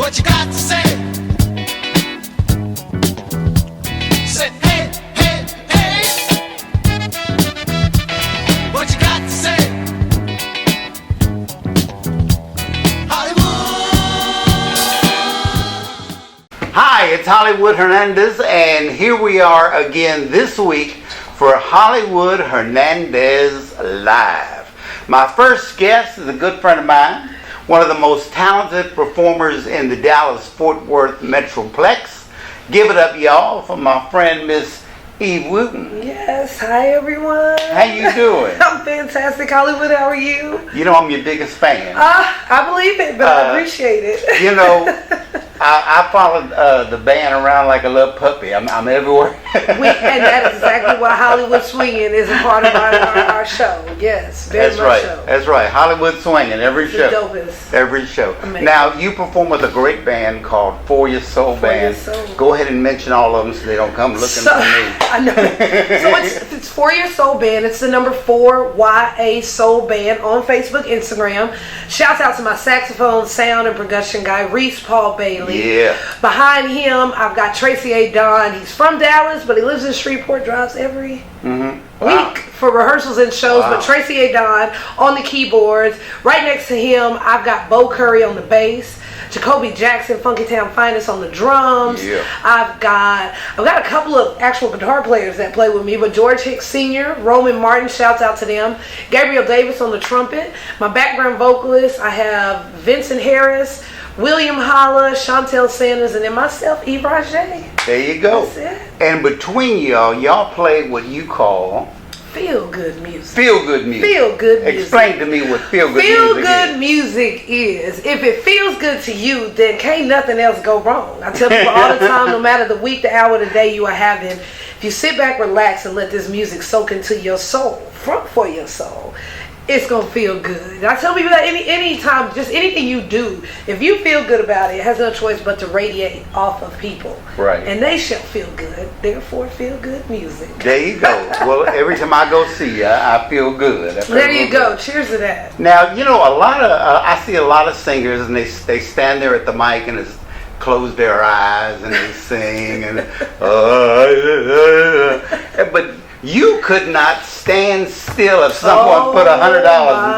What you got to say? Say hey, hey, hey. What you got to say? Hi, it's Hollywood Hernandez, and here we are again this week for Hollywood Hernandez Live. My first guest is a good friend of mine, one of the most talented performers in the Dallas-Fort Worth Metroplex. Give it up, y'all, for my friend, Miss Eve Wooten. Yes, hi everyone. How you doing? I'm fantastic, Hollywood. How are you? You know I'm your biggest fan. I believe it, but I appreciate it. You know, I followed the band around like a little puppy. I'm everywhere. And that is exactly why Hollywood Swinging is a part of our show. Yes, very That's much right. so. That's right. Hollywood Swinging every show. The dopest. Every show. Amazing. Now you perform with a great band called For Your Soul For Your Band. Soul. Go ahead and mention all of them so they don't come looking for me. I know. So it's For Your Soul Band. It's the number 4 YA Soul Band on Facebook, Instagram. Shouts out to my saxophone, sound, and percussion guy, Reese Paul Bailey. Yeah. Behind him, I've got Tracy A. Don. He's from Dallas, but he lives in Shreveport, drives every week for rehearsals and shows. Wow. But Tracy A. Don on the keyboards. Right next to him, I've got Bo Curry on the bass. Jacoby Jackson, Funky Town Finest on the drums. Yeah. I've got a couple of actual guitar players that play with me, but George Hicks Sr., Roman Martin, shouts out to them. Gabriel Davis on the trumpet. My background vocalist, I have Vincent Harris, William Holla, Chantel Sanders, and then myself, Eve Rajay. There you go. That's it. And between y'all play what you call Feel good music. feel good music. Feel good music. Explain to me what feel good Feel music good is. music is, if it feels good to you, then can't nothing else go wrong. I tell people all the time, no matter the week, the hour, the day you are having, if you sit back, relax, and let this music soak into your soul, for your soul, it's gonna feel good. And I tell people that any time, just anything you do, if you feel good about it, it has no choice but to radiate off of people. Right. And they shall feel good. Therefore, feel good music. There you go. Well, every time I go see you, I feel good. There you go. Cheers to that. Now, you know, a lot of I see a lot of singers, and they stand there at the mic and close their eyes and they sing and but you could not stand still if someone put $100 and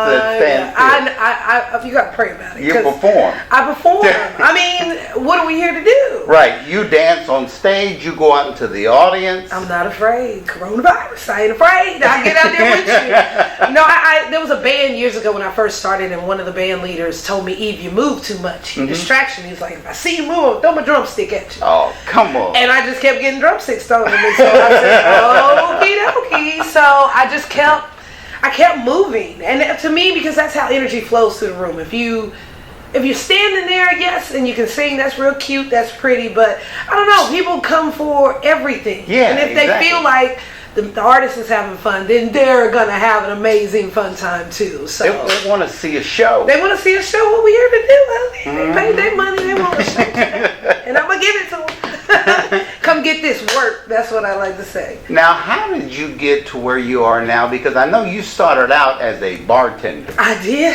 said stand still. You got to pray about it. You perform. I perform. I mean, what are we here to do? Right. You dance on stage. You go out into the audience. I'm not afraid. Coronavirus. I ain't afraid. I'll get out there with you. No, there was a band years ago when I first started, and one of the band leaders told me, Eve, you move too much. You distraction. He's like, if I see you move, I'll throw my drumstick at you. Oh, come on. And I just kept getting drumsticks thrown at me. So I said, okie dokie. So I just kept moving. And to me, because that's how energy flows through the room. If you're standing there, yes, and you can sing, that's real cute, that's pretty, but I don't know, people come for everything. Yeah, and if they feel like the artist is having fun, then they're going to have an amazing fun time too. So They want to see a show. they want to see a show. What we here to do, honey? They paid their money, they want a show. And I'm going to give it to them. Come get this work. That's what I like to say. Now, how did you get to where you are now? Because I know you started out as a bartender. I did.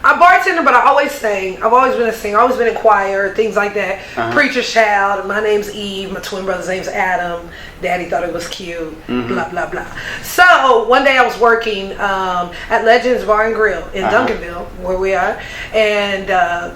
I bartender, but I always sang. I've always been a singer. I've always been in choir, things like that. Preacher's child. My name's Eve. My twin brother's name's Adam. Daddy thought it was cute. Blah, blah, blah. So one day I was working at Legends Bar and Grill in Duncanville, where we are. And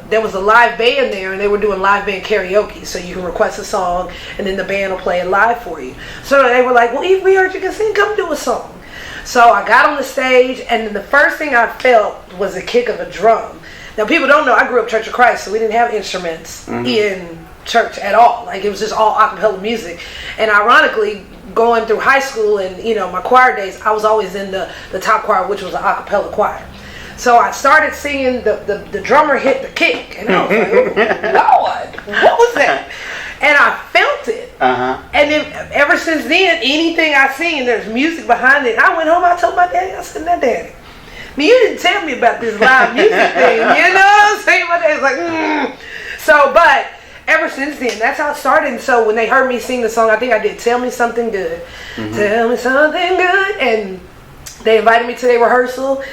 there was a live band there, and they were doing live band karaoke. So you can request a song, and then the band will play it live for you. So they were like, well, Eve, we heard you can sing. Come do a song. So I got on the stage, and then the first thing I felt was the kick of a drum. Now, people don't know, I grew up Church of Christ, so we didn't have instruments in church at all. Like, it was just all a cappella music. And ironically, going through high school and, you know, my choir days, I was always in the top choir, which was an a cappella choir. So I started singing, the drummer hit the kick, and I was like, oh, Lord, what was that? And I felt it. And then ever since then, anything I sing, there's music behind it. I went home, I told my daddy, I said, now daddy, you didn't tell me about this live music thing, you know what I'm saying? My dad's like, So, but ever since then, that's how it started. And so when they heard me sing the song, I think I did Tell Me Something Good. Tell me something good. And they invited me to their rehearsal.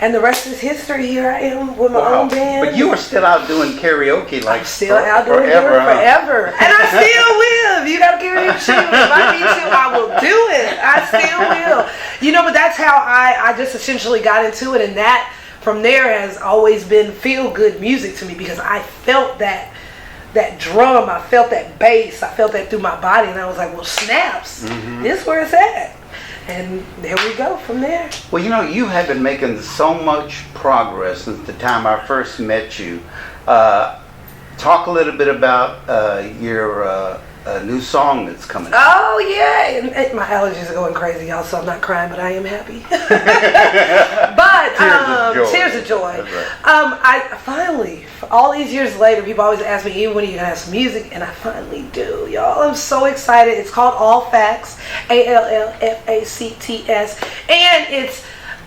And the rest is history. Here I am with my own band. But you were still out doing karaoke like I'm still out doing forever, it forever. And I still will. If you got a karaoke show, if I need to, I will do it. I still will. You know, but that's how I just essentially got into it. And that, from there, has always been feel-good music to me, because I felt that drum, I felt that bass, I felt that through my body, and I was like, well, snaps, this is where it's at. And there we go from there. Well, you know, you have been making so much progress since the time I first met you. Talk a little bit about your new song that's coming out. Oh, yeah. And my allergies are going crazy, y'all, so I'm not crying, but I am happy. But tears of joy. That's right. I finally, all these years later, people always ask me, even when are you going to have some music? And I finally do, y'all. I'm so excited. It's called All Facts, ALLFACTS, and it's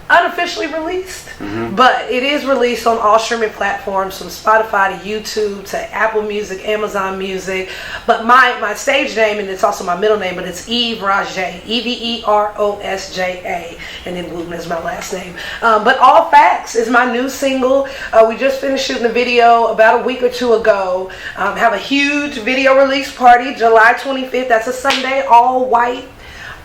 unofficially released, but it is released on all streaming platforms, from Spotify to YouTube to Apple Music, Amazon Music. But my stage name, and it's also my middle name, but it's Eve Rosja, EVEROSJA, and then Wooten is my last name. But All Facts is my new single. We just finished shooting the video about a week or two ago. Have a huge video release party, July 25th. That's a Sunday, all white.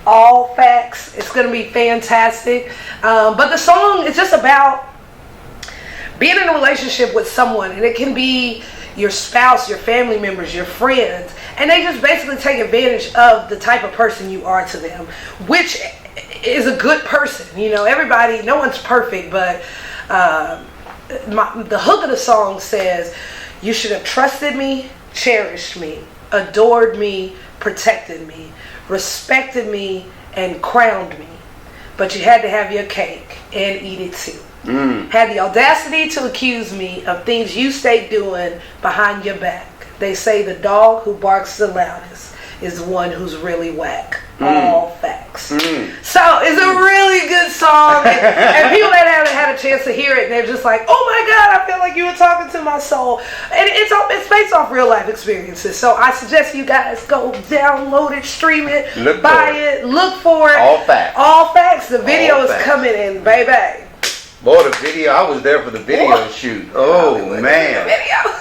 All Facts. It's going to be fantastic. But the song is just about being in a relationship with someone, and it can be your spouse, your family members, your friends, and they just basically take advantage of the type of person you are to them, which is a good person. You know, everybody, no one's perfect, but the hook of the song says, you should have trusted me, cherished me, adored me, protected me, respected me, and crowned me, but you had to have your cake and eat it too. Had the audacity to accuse me of things you stayed doing behind your back. They say the dog who barks the loudest is the one who's really whack. All Facts. So it's a really good song, and people that haven't had a chance to hear it, they're just like, oh my God, I feel like you were talking to my soul. And it's based off real life experiences. So I suggest you guys go download it, stream it, buy it, look for it. All Facts. All Facts. The video is coming in, baby. Boy, the video, I was there for the video shoot. Oh, man.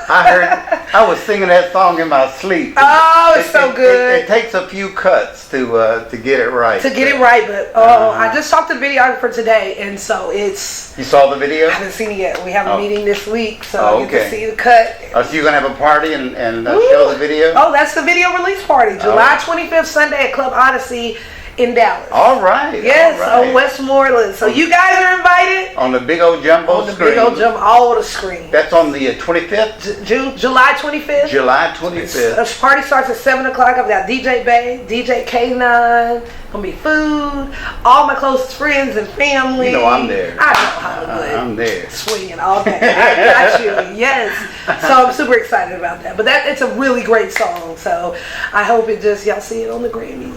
I was singing that song in my sleep. Oh, it's so good. It takes a few cuts to get it right. To get it right, but I just talked to the videographer today, and so it's... You saw the video? I haven't seen it yet. We have a meeting this week, so you can see the cut. So you're going to have a party and show the video? Oh, that's the video release party. July 25th, Sunday at Club Odyssey in Dallas. All right. Yes, on Westmoreland. So you guys are invited. On the big old jumbo screen. On the big old jumbo, all over the screen. That's on the 25th? July 25th. July 25th. The party starts at 7 o'clock. I've got DJ Bay, DJ K9. Gonna be food. All my closest friends and family. You know I'm there. I know Hollywood. I'm there. Swinging all day. I got you. Yes. So I'm super excited about that. But it's a really great song. So I hope y'all see it on the Grammys.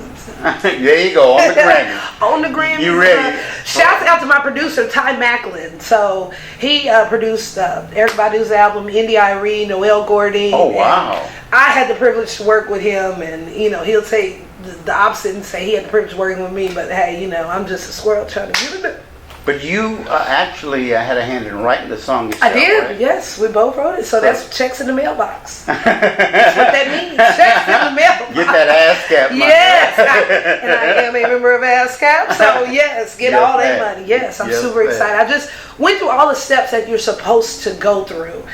There you go, on the Grammys. On the Grammys. You ready? Shouts out to my producer, Ty Macklin. So he produced Eric Badu's album, Indy Irene, Noel Gordon. Oh, wow. I had the privilege to work with him, and he'll take the opposite and say he had the privilege of working with me, but hey, I'm just a squirrel trying to get it. But you actually had a hand in writing the song yourself, I did, right? Yes. We both wrote it. So that's checks in the mailbox. That's what that means. Checks in the mailbox. Get that ASCAP money. Yes. And I am a member of ASCAP. So yes, get all that money. Yes, I'm super excited. I just went through all the steps that you're supposed to go through.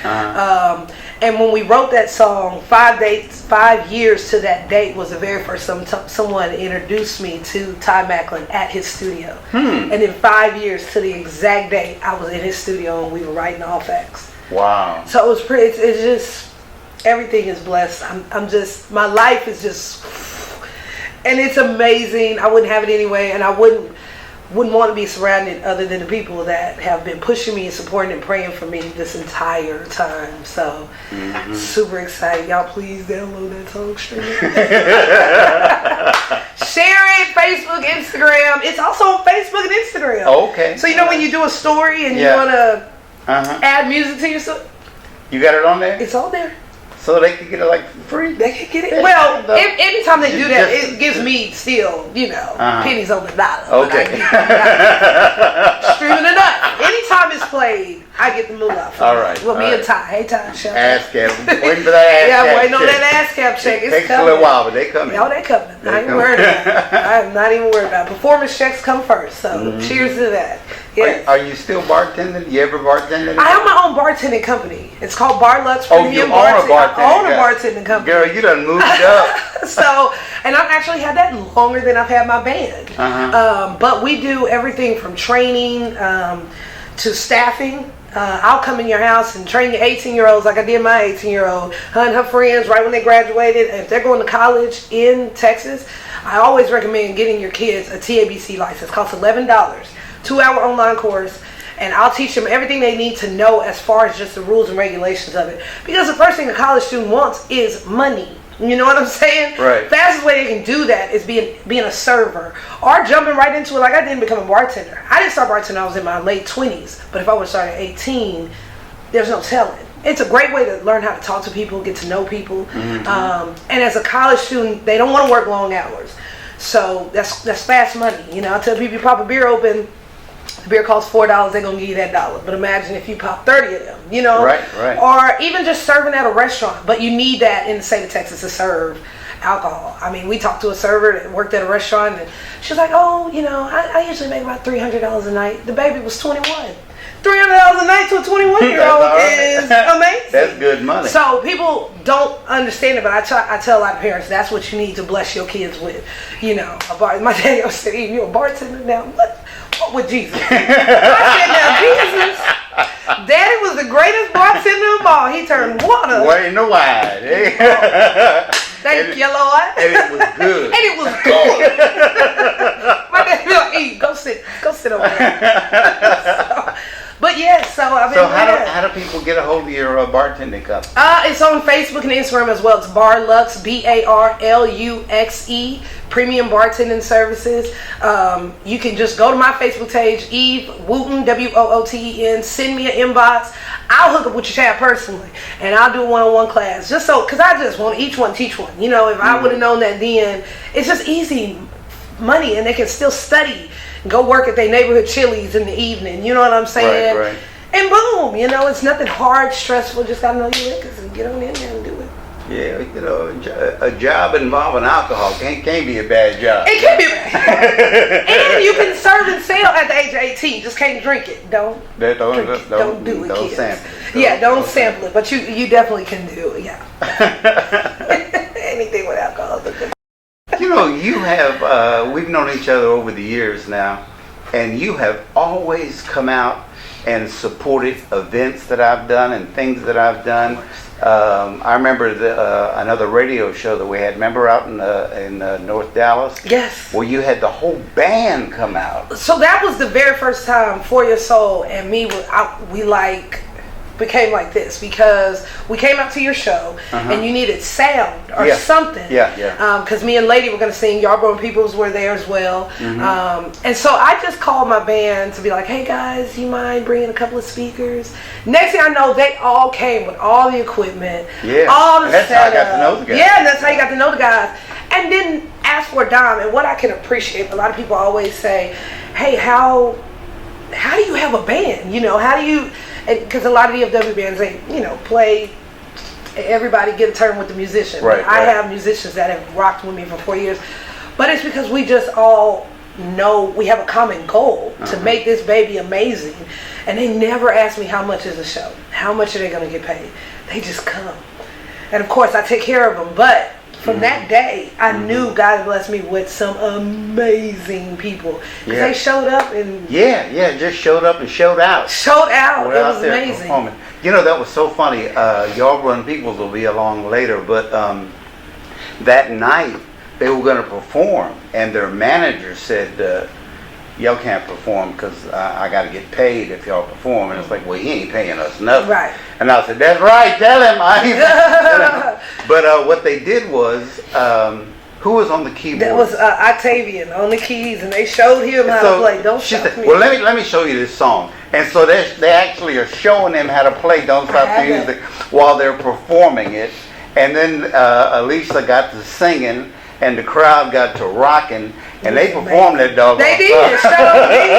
And when we wrote that song, 5 years to that date was the very first someone introduced me to Ty Macklin at his studio. And in 5 years to the exact date, I was in his studio and we were writing All Facts. Wow. So it was pretty, it's just, everything is blessed. I'm just, my life is just, and it's amazing. I wouldn't have it anyway, and I wouldn't want to be surrounded other than the people that have been pushing me and supporting and praying for me this entire time. So super excited. Y'all please download that song, stream it. Share it, Facebook, Instagram. It's also on Facebook and Instagram. Okay. So when you do a story and you want to add music to your story. You got it on there? It's on there. So they can get it like free? They can get it. Well, anytime they do that, Just- it gives me still, pennies on the dollar. Okay. Streaming it up. Anytime it's played, I get the moolah. All right. Well, me all and right. Ty. Hey, Ty. Shout out. Ass cap. Waiting for that ass cap. Yeah, waiting on check. that ass cap check. It It's takes coming. a little while, but they coming. Oh, they coming. They I ain't coming. worried about it. I'm not even worried about it. Performance checks come first, so cheers to that. Yes. Are you still bartending? You ever bartended? I have my own bartending company. It's called Bar Lux Oh, Premium you own a bartending I own a company. bartending company. Girl, you done moved it up. So, and I've actually had that longer than I've had my band. Uh-huh. But we do everything from training to staffing. I'll come in your house and train your 18-year-olds like I did my 18-year-old. Her and her friends right when they graduated. And if they're going to college in Texas, I always recommend getting your kids a TABC license. It costs $11. 2-hour online course. And I'll teach them everything they need to know as far as just the rules and regulations of it. Because the first thing a college student wants is money. You know what I'm saying? Right. Fastest way they can do that is being a server or jumping right into it. Like I didn't become a bartender. I didn't start bartending. I was in my late 20s. But if I would have started at 18, there's no telling. It's a great way to learn how to talk to people, get to know people. And as a college student, they don't want to work long hours. So that's fast money. I tell people, you pop a beer open, the beer costs $4, they're going to give you that dollar. But imagine if you pop 30 of them, Right. Or even just serving at a restaurant. But you need that in the state of Texas to serve alcohol. I mean, we talked to a server that worked at a restaurant, and she was like, oh, I usually make about $300 a night. The baby was 21. $300 a night to a 21-year-old is amazing. That's good money. So people don't understand it, but I tell a lot of parents that's what you need to bless your kids with. A bar. My daddy always said, "You a bartender now? What with Jesus?" I said, "Now Jesus, Daddy was the greatest bartender of all. He turned water. Way in the wine. Thank you, Lord. And it was good. And it was good. My daddy be like, "Hey, go sit over there." But yes, so I mean, So how do people get a hold of your bartending company? It's on Facebook and Instagram as well. It's Bar Lux, BARLUXE, Premium Bartending Services. You can just go to my Facebook page, Eve Wooten, WOOTEN. Send me an inbox. I'll hook up with your child personally, and I'll do a one-on-one class. Just so, because I just want each one teach one. If I would have known that then, it's just easy money, and they can still study. Go work at their neighborhood Chili's in the evening. You know what I'm saying? Right. And boom, it's nothing hard, stressful. Just gotta know your liquors and get on in there and do it. Yeah, a job involving alcohol can't be a bad job. It can be bad. And you can serve and sell at the age of 18. Just can't drink it. Don't drink it. Don't do it, Don't kids. sample it. Yeah, don't sample it. But you definitely can do it. Yeah. Anything with alcohol is a good. You have, we've known each other over the years now, and you have always come out and supported events that I've done and things that I've done. I remember another radio show that we had, remember out in North Dallas? Yes. Where you had the whole band come out. So that was the very first time For Your Soul and me, we became like this because we came out to your show and you needed sound or something. Yeah. Because me and Lady were going to sing. Yarborough Peoples were there as well. And so I just called my band to be like, hey guys, you mind bringing a couple of speakers? Next thing I know, they all came with all the equipment, all the that's setup. how I got to know the guys. Yeah, and that's how you got to know the guys. And didn't ask for a dime. And what I can appreciate, a lot of people always say, hey, how do you have a band? How do you... Because a lot of DFW bands, they, play, everybody get a turn with the musician. Right. I have musicians that have rocked with me for 4 years. But it's because we just all know we have a common goal to make this baby amazing. And they never ask me how much is the show. How much are they going to get paid? They just come. And of course, I take care of them. But from that day, I knew God blessed me with some amazing people. Because they showed up and... Yeah, just showed up and showed out. Showed out. It was amazing. Performing. That was so funny. Yarborough Peoples will be along later, but that night they were going to perform, and their manager said, y'all can't perform because I got to get paid if y'all perform. And it's like, well, he ain't paying us nothing. Right. And I said, that's right, tell him. I ain't tell him. But what they did was, who was on the keyboard? That was Octavian on the keys, and they showed him how to play Don't Stop Me. Well, let me show you this song. And so they actually are showing him how to play Don't Stop the Music while they're performing it. And then Alicia got to singing, and the crowd got to rocking, and they performed that dog. They did. Shout out to me.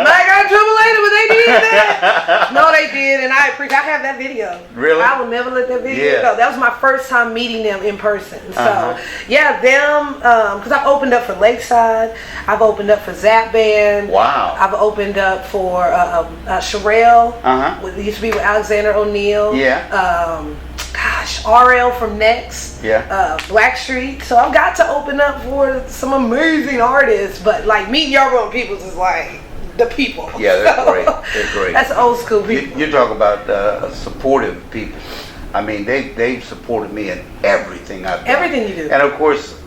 Might got in trouble later, but they did that. No, they did, and I have that video. Really? I will never let that video go. That was my first time meeting them in person. So, yeah, them, because I've opened up for Lakeside. I've opened up for Zap Band. Wow. I've opened up for Sherelle. It used to be with Alexander O'Neal. Yeah. RL from Next, Blackstreet. So I've got to open up for some amazing artists, but like meeting your own peoples is like the people. Yeah, they're great. They're great. That's old school people. You talk about supportive people. I mean, they've supported me in everything I've done. Everything you do. And of course,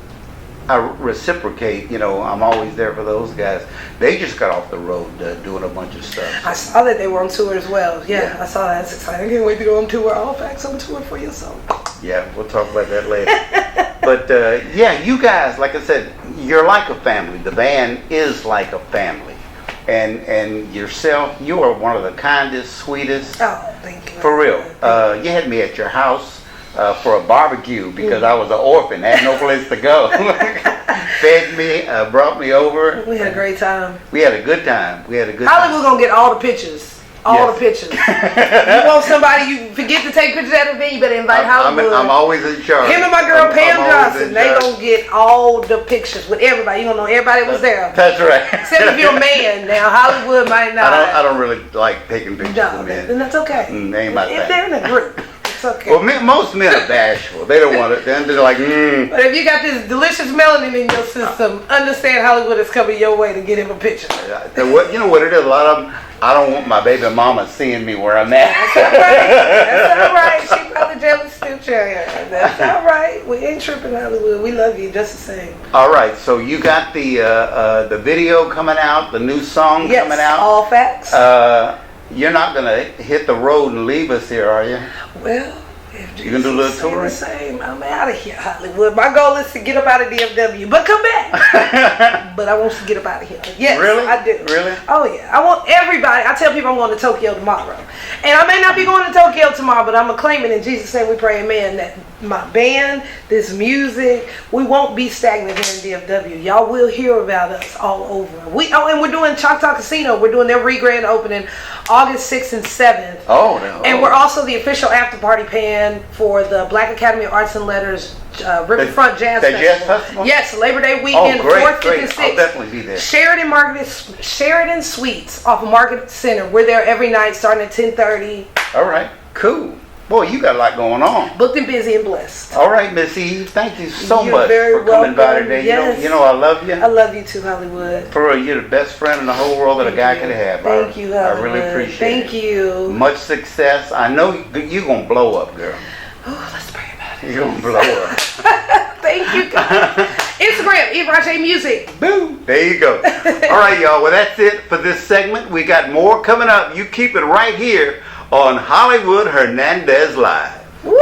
I reciprocate. I'm always there for those guys. They just got off the road doing a bunch of stuff. I saw that they were on tour as well. Yeah, I saw that. It's exciting. I can't wait to go on tour. All facts on tour for you. So. Yeah, we'll talk about that later. But you guys, like I said, you're like a family. The band is like a family. And yourself, you are one of the kindest, sweetest. Oh, thank you. For real. You had me at your house for a barbecue because I was an orphan, had no place to go. Fed me, brought me over. We had a great time. We had a good time. Hollywood gonna get all the pictures. All the pictures. You want somebody, you forget to take pictures at an event, you better invite Hollywood. I'm always in charge. Him and my girl Pam Johnson, they gonna get all the pictures with everybody. You gonna know everybody was there. That's right. Except if you're a man. Now Hollywood might not. I don't really like taking pictures of men. Then that's okay. They ain't my thing. If they're in a group. It's okay. Well, most men are bashful. They don't want it. They're like, But if you got this delicious melanin in your system, understand Hollywood is coming your way to get him a picture. You know what it is? A lot of them, I don't want my baby mama seeing me where I'm at. That's all right. She probably jealous too, That's all right. We ain't tripping, Hollywood. We love you just the same. All right. So you got the video coming out, the new song coming out. All facts. You're not gonna hit the road and leave us here, are you? Well, you gonna do a little touring? The same. I'm out of here, Hollywood. My goal is to get up out of DFW, but come back. But I want to get up out of here. Yes, really? I do. Really? Oh yeah. I want everybody. I tell people I'm going to Tokyo tomorrow, and I may not be going to Tokyo tomorrow, but I'm gonna claim it in Jesus' name. We pray, Amen. That my band, this music, we won't be stagnant here in DFW. Y'all will hear about us all over. And we're doing Choctaw Casino. We're doing their re-grand opening August 6th and 7th. Oh, no. And we're also the official after party band for the Black Academy of Arts and Letters Riverfront Jazz Festival. Jazz Festival? Yes, Labor Day weekend, 4th, 5th, and 6th. I'll definitely be there. Sheridan Suites off of Market Center. We're there every night starting at 10:30. All right, cool. Boy, you got a lot going on. Booked and busy and blessed. All right, Miss Eve, thank you so You're much very for coming by welcome. today. Yes. You know I love you. I love you too, Hollywood. For real, you're the best friend in the whole world that a guy could have. Thank you, Hollywood. I really appreciate it. Thank you. Much success. I know you're going to blow up, girl. Oh, let's pray about it. You're going to blow up. Thank you, God. Instagram, Eve Rache Music. Boom. There you go. All right, y'all. Well, that's it for this segment. We got more coming up. You keep it right here on Hollywood Hernandez Live. Woo!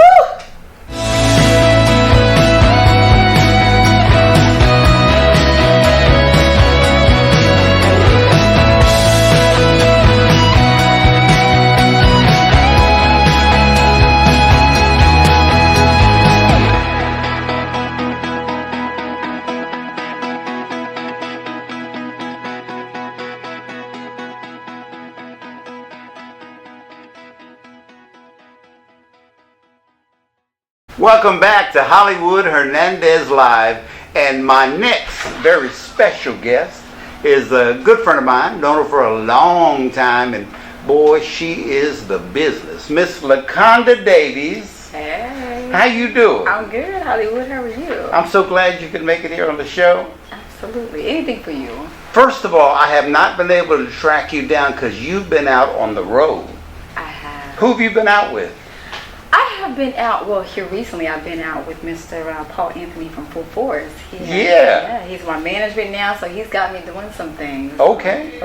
Welcome back to Hollywood Hernandez Live, and my next very special guest is a good friend of mine, known her for a long time, and boy, she is the business. Miss LaConda Davies. Hey. How you doing? I'm good, Hollywood. How are you? I'm so glad you could make it here on the show. Absolutely. Anything for you. First of all, I have not been able to track you down because you've been out on the road. I have. Who have you been out with? I have been out, well, here recently I've been out with Mr. Paul Anthony from Full Force. Yeah, he's my management now, so he's got me doing some things. Okay.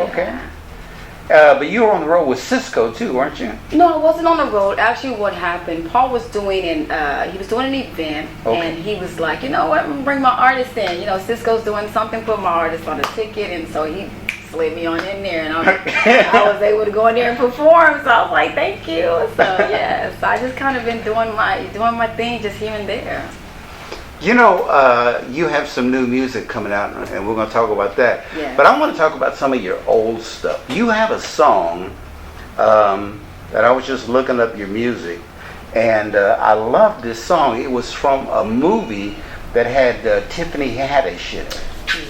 But you were on the road with Cisco too, weren't you? No, I wasn't on the road. Actually, what happened, Paul was doing an event, and he was like, you know what, I'm going to bring my artist in. You know, Cisco's doing something for my artist on a ticket, and so he slid me on in there, and I was able to go in there and perform, so I was like, thank you. So, yes. So I just kind of been doing my thing just here and there. You know, you have some new music coming out, and we're going to talk about that. Yeah. But I want to talk about some of your old stuff. You have a song that I was just looking up your music, and I love this song. It was from a movie that had Tiffany Haddish in it.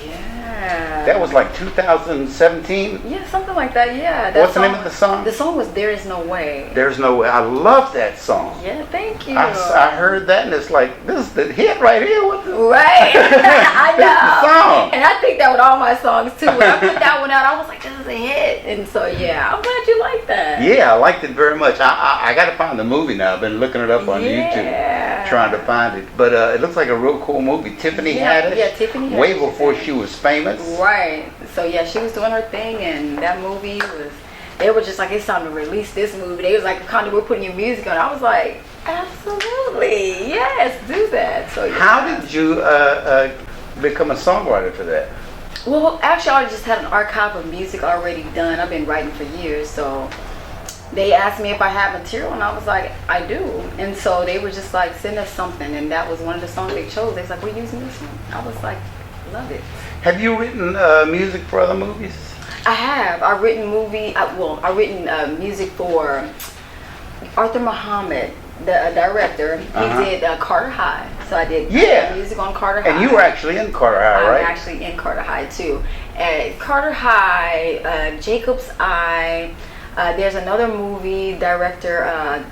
Yeah. That was like 2017. Yeah, something like that. Yeah. That What's the name of the song? The song was "There Is No Way." There's No Way. I love that song. Yeah, thank you. I heard that, and it's like, this is the hit right here. What the? Right. I know. It's the song. And I think that with all my songs too. When I put that one out, I was like, this is a hit. And so yeah, I'm glad you like that. Yeah, I liked it very much. I got to find the movie now. I've been looking it up on YouTube, trying to find it. But it looks like a real cool movie. Tiffany Haddish. Yeah, Tiffany Haddish. Way before she was famous. Right. So yeah, she was doing her thing, and that movie was. They were just like, it's time to release this movie. They was like, kind of, we're putting your music on. I was like, absolutely, yes, do that. So yeah. How did you become a songwriter for that? Well, actually, I just had an archive of music already done. I've been writing for years, so they asked me if I had material, and I was like, I do. And so they were just like, send us something, and that was one of the songs they chose. They was like, we're using this one. I was like, love it. Have you written music for other movies? I have. I've written music for Arthur Muhammad, the director. He did Carter High. So I did music on Carter High. And you were actually in Carter High, right? I'm actually in Carter High too. Carter High, Jacob's Eye. There's another movie director,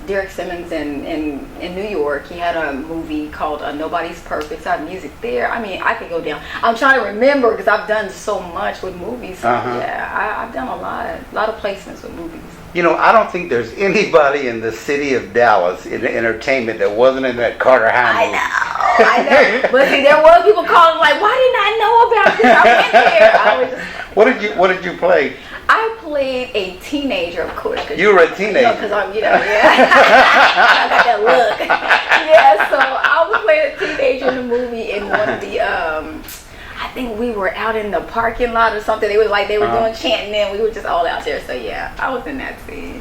Derek Simmons in New York. He had a movie called Nobody's Perfect. So I have music there. I mean, I could go down. I'm trying to remember because I've done so much with movies. So yeah, I've done a lot of placements with movies. You know, I don't think there's anybody in the city of Dallas in entertainment that wasn't in that Carter High movie. I know. But see, there was people calling like, why didn't I know about this? I went there. I was just, What did you play? I played a teenager, of course. You were a teenager. Because I'm, yeah. I got that look. Yeah, so I was playing a teenager in the movie in one of the, I think we were out in the parking lot or something. They were doing chanting and we were just all out there. So yeah, I was in that scene,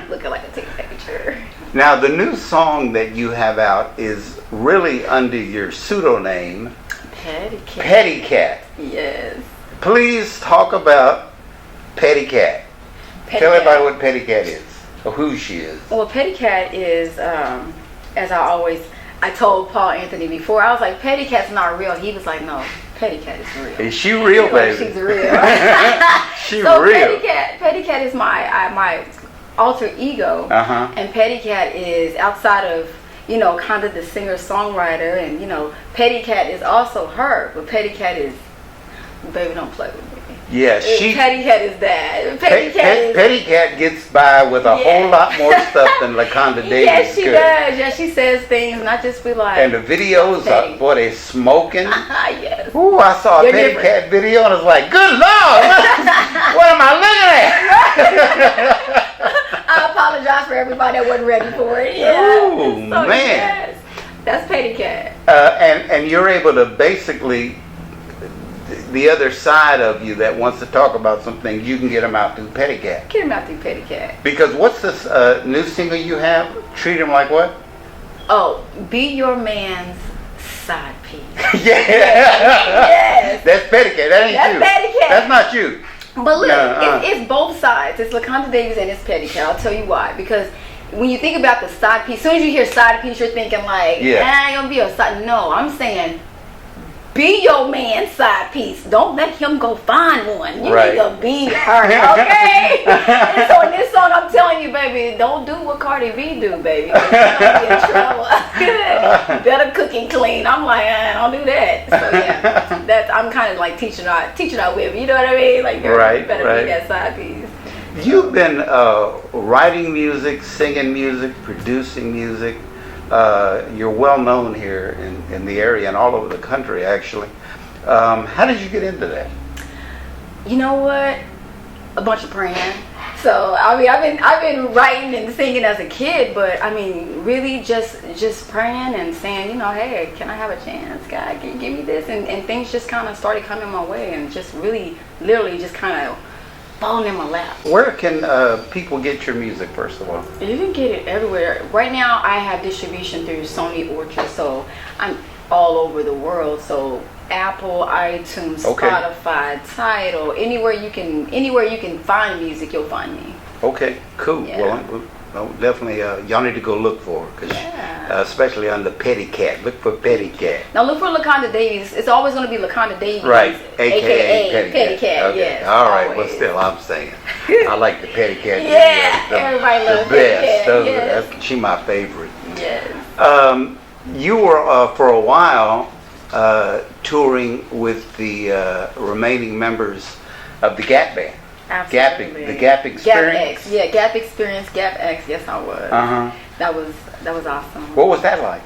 looking like a teenager. Now, the new song that you have out is really under your pseudonym, Petty Cat. Petty Cat. Yes. Please talk about Petty Cat. Tell everybody what Petty Cat is, or who she is. Well, Petty Cat is, as I told Paul Anthony before, I was like, Petty Cat's not real. He was like, no, Petty Cat is real. Is she real, baby? She's real. She's so real. Petty Cat is my alter ego, and Petty Cat is outside of, you know, kind of the singer-songwriter, and, you know, Petty Cat is also her, but Petty Cat is, baby, don't play with me. Yeah, Petty Cat is that. Petty Cat gets by with a whole lot more stuff than LaConda Davis. Yes, she could. does. Yeah, she says things, and I just be like. And the videos, boy, they smoking. Yes. Ooh, I saw a Petty Cat video, and I was like, good Lord, what am I looking at? I apologize for everybody that wasn't ready for it. Yeah. Ooh, so, man. Yes, that's Petty Cat. And you're able to basically, the other side of you that wants to talk about some things, you can get them out through Petty Cat. Get him out through Petty Cat. Because what's this new single you have? Treat him like what? Oh, be your man's side piece. Yes. That's Petty Cat. That ain't that's you. Petty Cat. That's not you. But look, it's both sides. It's LaConda Davis and it's Petty Cat. I'll tell you why. Because when you think about the side piece, as soon as you hear side piece, you're thinking like, I ain't gonna be a side. No, I'm saying, be your man's side piece. Don't let him go find one. You need to be her, okay? And so in this song, I'm telling you, baby, don't do what Cardi B do, baby. You're gonna be in trouble. Better cook and clean. I'm like, don't do that. So yeah, I'm kind of like teaching our women. You know what I mean? Like, you better be that side piece. You've been writing music, singing music, producing music. You're well known here in the area and all over the country, actually. How did you get into that? You know what? A bunch of praying. So I mean, I've been writing and singing as a kid, but I mean, really just praying and saying, you know, hey, can I have a chance? God, can you give me this? And things just kind of started coming my way, and just really, literally, just kind of falling in my lap. Where can people get your music, first of all? You can get it everywhere. Right now, I have distribution through Sony Orchard, so I'm all over the world. So Apple, iTunes, Okay. Spotify, Tidal, anywhere you can find music, you'll find me. Okay, cool. Yeah. Well, definitely, y'all need to go look for her, 'cause, Yeah. especially under Petty Cat. Look for Petty Cat. Now look for LaConda Davies. It's always going to be LaConda Davies, Right, aka Petty Cat. Okay. Yes. All right, always. but still, I'm saying I like the Petty Cat. Yeah, the, everybody the loves best. Petty Cat, Those- yes. She my favorite. Yes. You were for a while touring with the remaining members of the Gap Band. Absolutely. The Gap Experience. Gap X. Yeah, Gap Experience, Gap X. Yes, I was. Uh-huh. That was awesome. What was that like?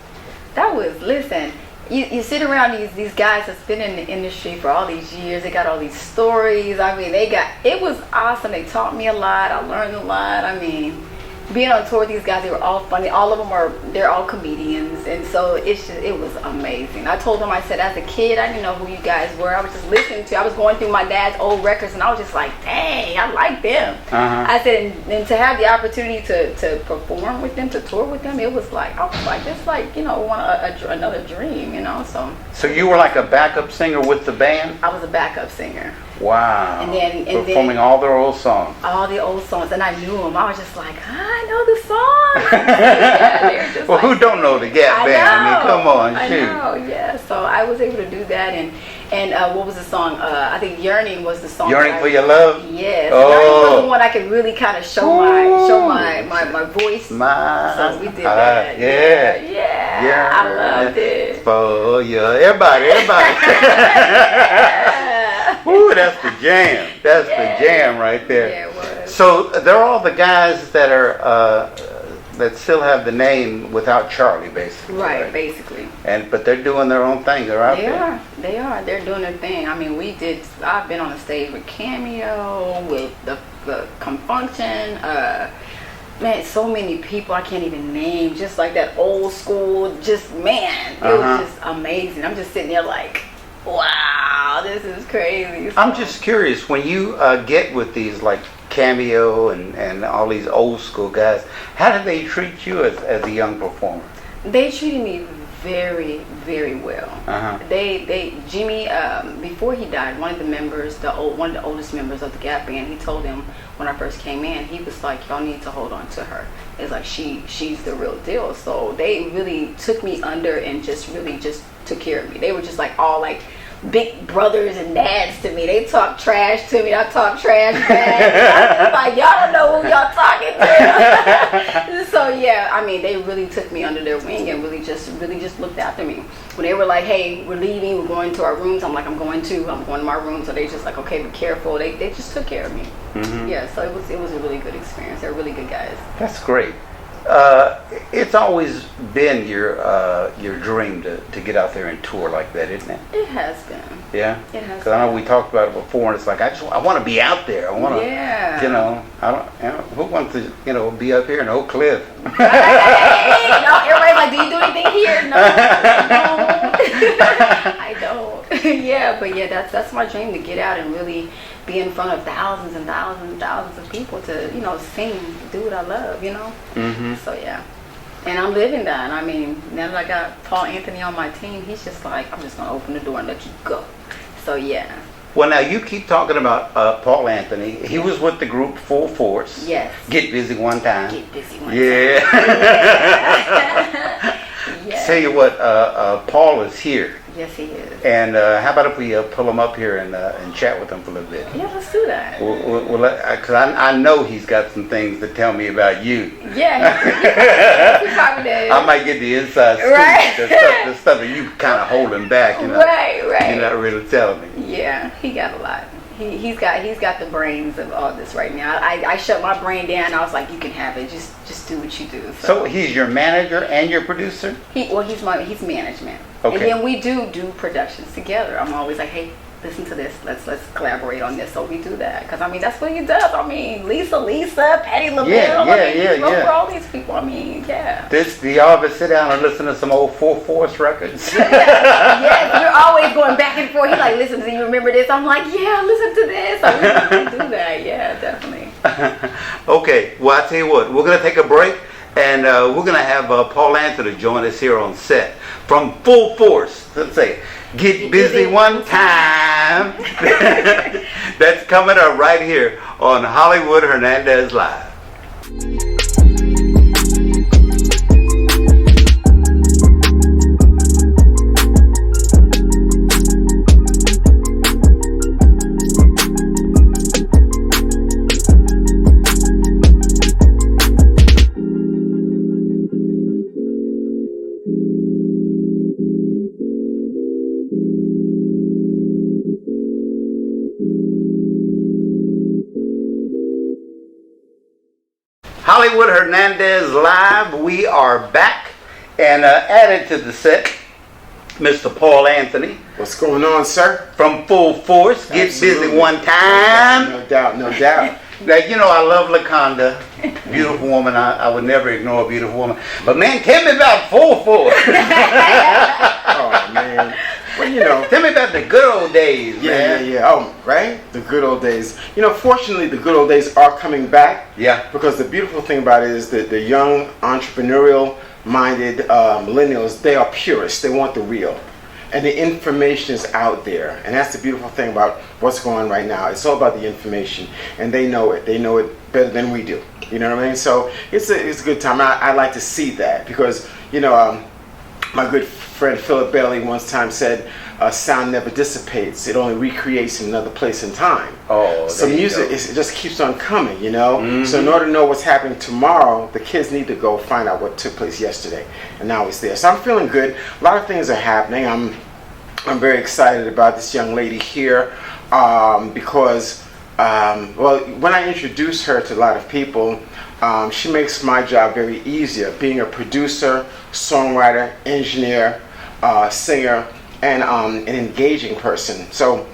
That was, listen, you sit around these guys that's been in the industry for all these years. They got all these stories. I mean, it was awesome. They taught me a lot. I learned a lot. I mean, being on tour with these guys, they were all funny. All of them they're all comedians. And so it was amazing. I told them, I said, as a kid, I didn't know who you guys were. I was just listening to, I was going through my dad's old records and I was just like, dang, I like them. Uh-huh. I said, and to have the opportunity to perform with them, to tour with them, it was like, I was like, that's like, another dream, so. So you were like a backup singer with the band? I was a backup singer. Wow. And then performing all their old songs. All the old songs, and I knew them. I was just like, I know the songs. Yeah, they were just Well, like, who don't know the Gap Band? I mean, come on, I shoot. know, yeah. So I was able to do that, and what was the song? I think "Yearning" was the song. Yearning for Your Love? Yes. Oh. Yearning was the one I could really kind of show my voice. So we did that. Yeah. I loved it. For you, everybody. Ooh, that's the jam. That's the jam right there. Yeah, it was. So they're all the guys that are that still have the name without Charlie, basically. Right, basically. But they're doing their own thing. They're out there. They are. They're doing their thing. I mean, I've been on the stage with Cameo, with the Confunction, man, so many people I can't even name. Just like that old school, it was just amazing. I'm just sitting there like, wow, this is crazy. So, I'm just curious, when you get with these like Cameo and all these old school guys, how do they treat you as a young performer? They treated me very, very well. Uh-huh. Jimmy, before he died, one of the oldest members of the Gap Band, he told them when I first came in, he was like, y'all need to hold on to her. It's like she's the real deal. So they really took me under and just took care of me. They were just like all like big brothers and dads to me. They talk trash to me. I talk trash back. I'm like, y'all don't know who y'all talking to. So yeah, I mean, they really took me under their wing and really just looked after me. When they were like, hey, we're leaving, we're going to our rooms, I'm like, I'm going to my room. So they just like, okay, be careful. They just took care of me. Mm-hmm. Yeah, so it was a really good experience. They're really good guys. That's great. It's always been your dream to get out there and tour like that, isn't it? It has been. Yeah. It has. Because I know we talked about it before, and it's like I want to be out there. I want to. Yeah. Who wants to be up here in Oak Cliff? Hey, no, everybody's like, do you do anything here? No, I don't. Yeah, but yeah, that's my dream, to get out and really be in front of thousands and thousands and thousands of people to, sing, do what I love, Mm-hmm. So yeah. And I'm living that. I mean, now that I got Paul Anthony on my team, he's just like, I'm just going to open the door and let you go. So yeah. Well, now you keep talking about Paul Anthony. He was with the group Full Force. Yes. Get Busy One Time. Get busy one Yeah. Yes. Tell you what, Paul is here. Yes, he is. And how about if we pull him up here and chat with him for a little bit? Yeah, let's do that. Because I know he's got some things to tell me about you. Yeah, he probably does. I might get the inside scoop, Right. the stuff that you kind of holding back. Right. You're not really telling me. Yeah, he got a lot. He's got the brains of all this right now. I shut my brain down. I was like, you can have it. Just do what you do. So he's your manager and your producer? He's management. Okay. And then we do productions together. I'm always like, hey, listen to this. Let's collaborate on this. So we do that because I mean that's what he does. I mean Lisa, Patty LaBelle. He wrote for all these people. I mean, yeah. Do y'all ever sit down and listen to some old Full Force records? Yeah, we're always going back and forth. He's like, listen, do you remember this? I'm like, yeah, listen to this. So we do that. Yeah, definitely. Okay, well, I tell you what, we're going to take a break, and we're going to have Paul Anthony join us here on set from Full Force. Let's say, Get Busy One Time. That's coming up right here on Hollywood Hernandez Live. Hollywood Hernandez Live. We are back and added to the set, Mr. Paul Anthony. What's going on, sir? From Full Force. Get Absolutely. Busy One Time. No doubt, no doubt. Now, you know I love LaConda. Beautiful woman. I would never ignore a beautiful woman. But man, tell me about Full Force. Oh, man. Well, you know. Tell me about the good old days, man. Yeah. Oh, right? The good old days. You know, fortunately, the good old days are coming back. Yeah. Because the beautiful thing about it is that the young, entrepreneurial-minded millennials, they are purists. They want the real. And the information is out there. And that's the beautiful thing about what's going on right now. It's all about the information. And they know it. They know it better than we do. You know what I mean? So it's a good time. I like to see that because, you know, my good friend Philip Bailey once time said, sound never dissipates. It only recreates in another place and time. Oh, so music, it just keeps on coming, you know? Mm-hmm. So in order to know what's happening tomorrow, the kids need to go find out what took place yesterday. And now it's there. So I'm feeling good. A lot of things are happening. I'm very excited about this young lady here because, well, when I introduce her to a lot of people, she makes my job very easier, being a producer, songwriter, engineer, singer, and an engaging person. So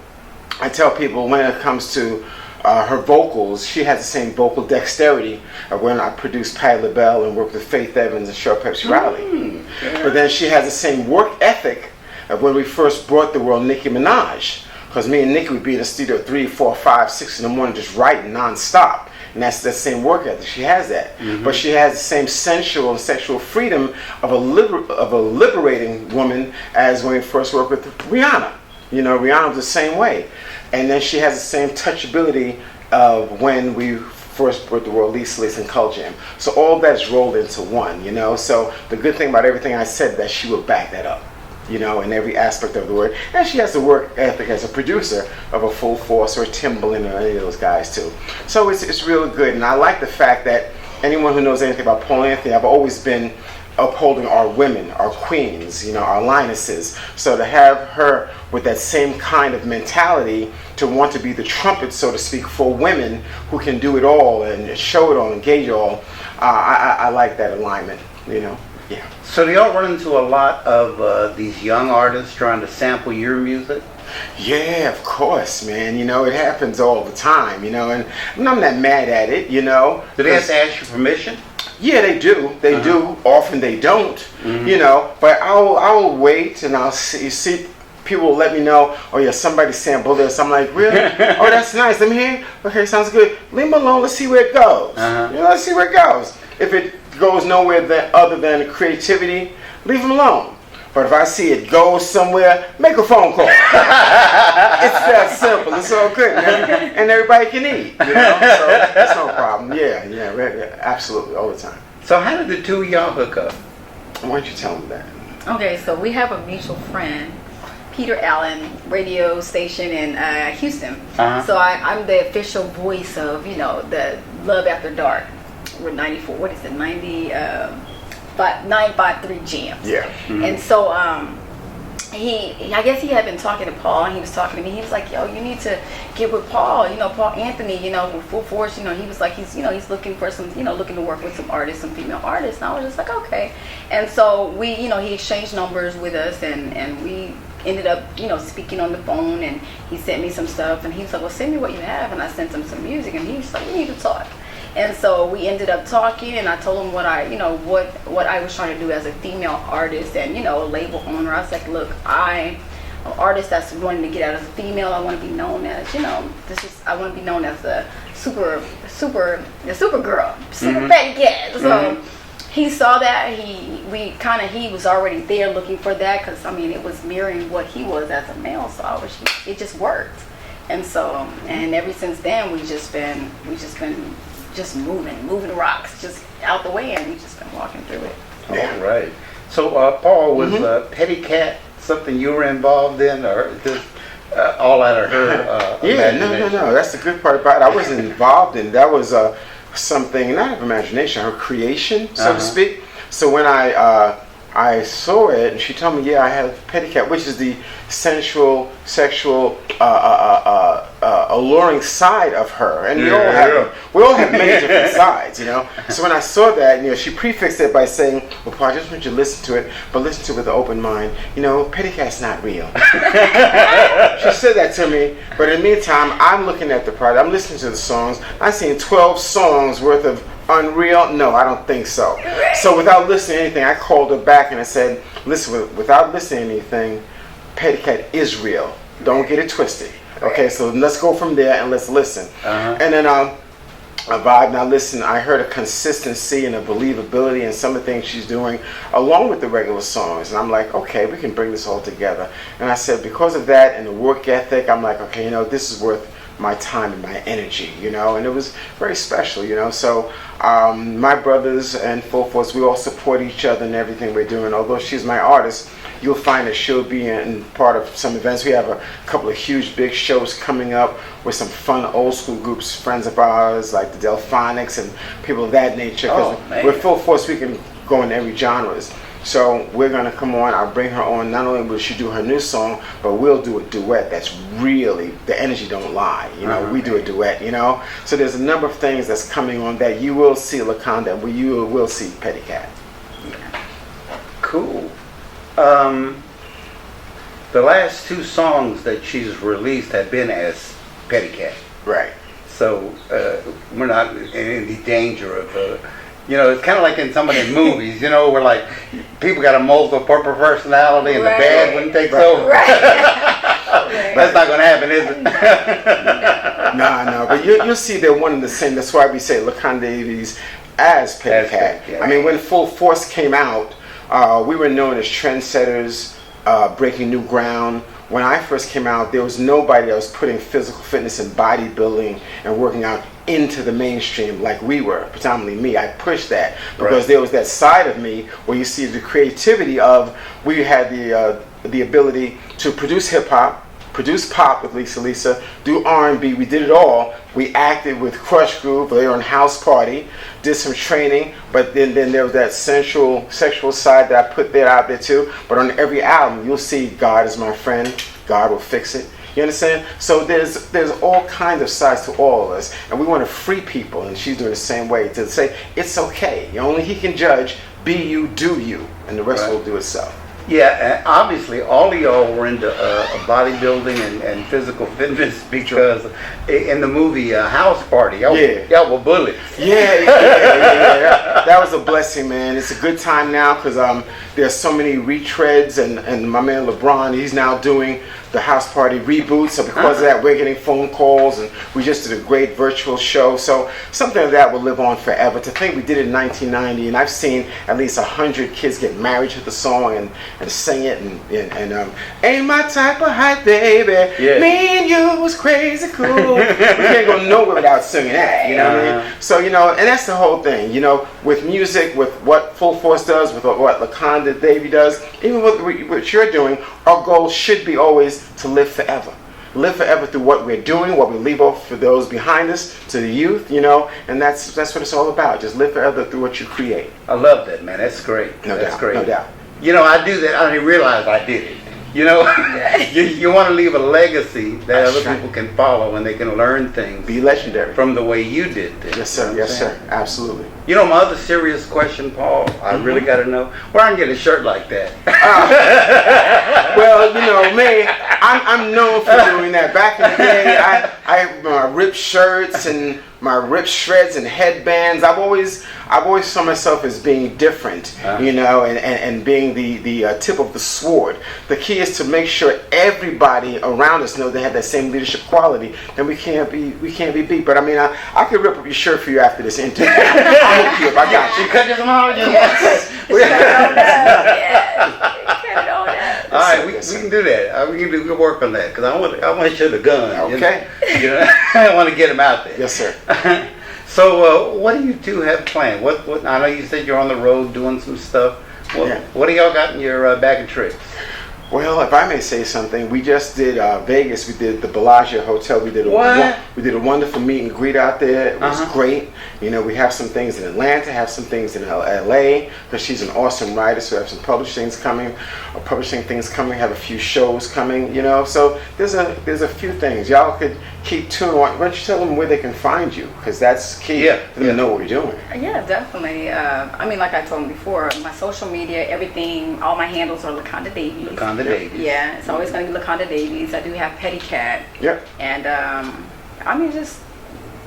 I tell people when it comes to her vocals, she has the same vocal dexterity when I produced Patti LaBelle and worked with Faith Evans and Cheryl Pepsi Riley. Yeah. But then she has the same work ethic of when we first brought the world Nicki Minaj. Because me and Nicki would be in the studio at 3, 4, 5, 6 in the morning just writing nonstop. And that's the same work ethic. She has that. Mm-hmm. But she has the same sensual and sexual freedom of a liberating woman as when we first worked with Rihanna. You know, Rihanna was the same way. And then she has the same touchability of when we first brought the world Lisa and Cult Jam. So all that's rolled into one, you know. So the good thing about everything I said that she will back that up, you know, in every aspect of the word. And she has the work ethic as a producer of a Full Force or Timbaland or any of those guys too. So it's really good. And I like the fact that anyone who knows anything about Paul Anthony, I've always been upholding our women, our queens, you know, our lionesses. So to have her with that same kind of mentality to want to be the trumpet, so to speak, for women who can do it all and show it all, engage all, I like that alignment, you know. Yeah. So do y'all run into a lot of these young artists trying to sample your music? Yeah, of course, man. You know, it happens all the time, you know, and I'm not mad at it, you know. Do they have to ask your permission? Yeah, they do. They do. Often they don't, you know, but I'll wait and I'll see people will let me know, oh yeah, somebody sampled this. I'm like, really? Oh, that's nice. Let me hear. Okay, sounds good. Leave them alone. Let's see where it goes. You know, let's see where it goes. If it goes nowhere other than creativity, leave them alone. But if I see it goes somewhere, make a phone call. It's that simple. It's all good, and everybody can eat. You know, so that's no problem. Yeah, absolutely, all the time. So how did the two of y'all hook up? Why don't you tell me that? Okay, so we have a mutual friend, Peter Allen, radio station in Houston. So I'm the official voice of, you know, the Love After Dark. We're 94. What is it? 953 Jams. Yeah. Mm-hmm. And so I guess he had been talking to Paul, and he was talking to me. He was like, "Yo, you need to get with Paul. You know, Paul Anthony. You know, with Full Force. You know, he was like, he's looking for some, you know, looking to work with some artists, some female artists." And I was just like, okay. And so we, you know, he exchanged numbers with us, and we ended up, speaking on the phone, and he sent me some stuff, and he was like, well, send me what you have, and I sent him some music, and he was like, we need to talk. And so we ended up talking, and I told him what I was trying to do as a female artist and, a label owner. I was like, look, I'm an artist that's wanting to get out as a female. I want to be known as, I want to be known as the super girl, super petty cat. So he saw that. He was already there looking for that, because it was mirroring what he was as a male. So it just worked. And so, and ever since then, we just been moving rocks just out the way, and we just been walking through it. All right. So, Paul, was Petty Cat something you were involved in, or just all out of her imagination? No. That's the good part about it. I wasn't involved in. That was something, not of imagination, her creation, so to speak. So when I saw it, and she told me, I have Petty Cat, which is the sensual, sexual, alluring side of her, and we all have many different sides, So when I saw that, she prefixed it by saying, "Well, Paul, I just want you to listen to it, but listen to it with an open mind. Petty Cat's not real." She said that to me, but in the meantime, I'm looking at the product, I'm listening to the songs, I'm seeing 12 songs worth of unreal. No, I don't think so. So without listening to anything, I called her back and I said, listen, without listening to anything, Petty Cat is real. Don't get it twisted. Okay, so let's go from there and let's listen. And then a vibe. Now listen, I heard a consistency and a believability in some of the things she's doing along with the regular songs. And I'm like, okay, we can bring this all together. And I said, because of that and the work ethic, I'm like, okay, this is worth my time and my energy, and it was very special, So my brothers and Full Force, we all support each other in everything we're doing. Although she's my artist, you'll find that she'll be in part of some events. We have a couple of huge, big shows coming up with some fun old school groups, friends of ours, like the Delphonics and people of that nature. Because we're Full Force, we can go in every genres. So we're going to come on, I'll bring her on. Not only will she do her new song, but we'll do a duet that's really, the energy don't lie. We do a duet, So there's a number of things that's coming on that you will see Laconda, and you will see Petty Cat. Cool. The last 2 songs that she's released have been as Petty Cat. Right. So we're not in any danger of... it's kind of like in some of the movies, where like people got a multiple personality and the bad one takes over. That's not going to happen, is it? No. But you'll see they're one and the same. That's why we say LaConda Davies as Petty Cat. When Full Force came out, we were known as trendsetters, breaking new ground. When I first came out, there was nobody that was putting physical fitness and bodybuilding and working out into the mainstream like we were, predominantly me. I pushed that because there was that side of me where you see the creativity of, we had the ability to produce hip-hop, produce pop with Lisa, do R&B. We did it all. We acted with Crush Groove later on House Party, did some training, but then there was that sensual, sexual side that I put out there too. But on every album, you'll see God is my friend, God will fix it. You understand? So there's all kinds of sides to all of us, and we want to free people, and she's doing the same way, to say it's okay. Only he can judge. Be you, do you, and the rest will do itself. Yeah, and obviously all of y'all were into bodybuilding and physical fitness because in the movie House Party, y'all were bullets. Yeah. That was a blessing, man. It's a good time now because there's so many retreads, and my man LeBron, he's now doing the House Party reboot. So because of that, we're getting phone calls, and we just did a great virtual show. So something like that will live on forever. To think we did it in 1990, and I've seen at least 100 kids get married to the song and sing it, and ain't my type of hype, baby. Yeah. Me and you was crazy cool. We can't go nowhere without singing that. You know what I mean? So and that's the whole thing. With music, with what Full Force does, with what LaConda Davy does, even with what you're doing, our goal should be always to live forever. Live forever through what we're doing, what we leave off for those behind us, to the youth, and that's what it's all about. Just live forever through what you create. I love that, man. That's great. That's great. No doubt. I do that. I didn't realize I did it. You want to leave a legacy that other people can follow and they can learn things. Be legendary. From the way you did this. Yes, sir. Yes, sir. Absolutely. You know, my other serious question, Paul, I really got to know, where I can get a shirt like that? Well, you know me, I'm known for doing that. Back in the day, I ripped shirts and my ripped shreds and headbands. I've always saw myself as being different, you know, and being the tip of the sword. The key is to make sure everybody around us knows they have that same leadership quality, and we can't be beat. But I mean, I could rip up your shirt for you after this interview. I'll hook you up. I got you. Cut this one. All right, we can do that. We can work on that because I want to show the gun. Okay. You know, I want to get him out there. Yes, sir. So, what do you two have planned? What? I know you said you're on the road doing some stuff. What do y'all got in your bag of tricks? Well, if I may say something, we just did Vegas. We did the Bellagio Hotel. We did a wonderful meet and greet out there. It was great. You know, we have some things in Atlanta, have some things in LA, because she's an awesome writer. So we have some publishing things coming. Have a few shows coming. You know, so there's a few things. Y'all could keep tuned. Why don't you tell them where they can find you? Because that's key. For them to know what you're doing. Yeah, definitely. I mean, like I told them before, my social media, everything, all my handles are LaConda Davies. LaConda Davies. Yeah, it's always going to be LaConda Davies. I do have Petty Cat. Yep. And I mean, just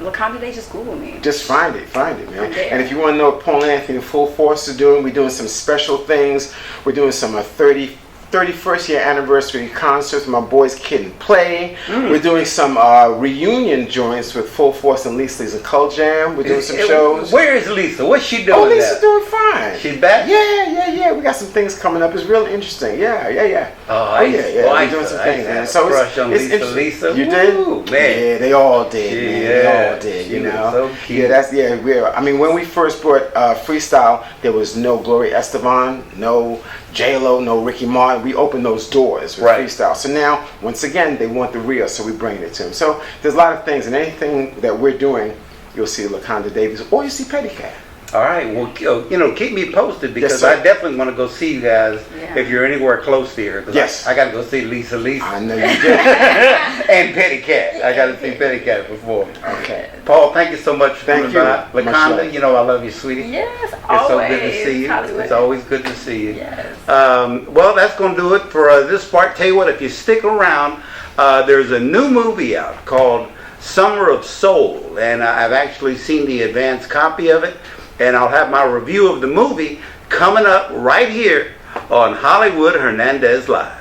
LaConda Davies, just Google me. Just find it, man. And if you want to know what Paul Anthony Full Force is doing, we're doing some special things. We're doing some 31st year anniversary concerts with my boys Kid and Play. We're doing some reunion joints with Full Force and Lisa's and Cult Jam. We're doing some shows. Where is Lisa? What's she doing? Oh, Lisa's doing fine. She's back? Yeah. We got some things coming up. It's really interesting. Yeah. We're doing some things, man. So it's interesting. Lisa. You did? Ooh, man. Yeah, they all did, man. They all did, you know. So cute. I mean, when we first brought freestyle, there was no Gloria Estefan, no J-Lo, no Ricky Martin. We opened those doors with freestyle. So now, once again, they want the real, so we bring it to them. So there's a lot of things, and anything that we're doing, you'll see LaConda Davies, or you see Petty Cat. All right. Well, you know, keep me posted because Yes, I definitely want to go see you guys if you're anywhere close to here. Yes. I got to go see Lisa. I know you did. And Petty Cat. I got to see Petty Cat perform. Okay. Paul, thank you so much for Thank coming you. by. LaConda, you know I love you, sweetie. Yes, It's always. so good to see you. Hollywood. It's always good to see you. Yes. Well, that's going to do it for this part. Tell you what, if you stick around, there's a new movie out called Summer of Soul, and I've actually seen the advanced copy of it, and I'll have my review of the movie coming up right here on Hollywood Hernandez Live.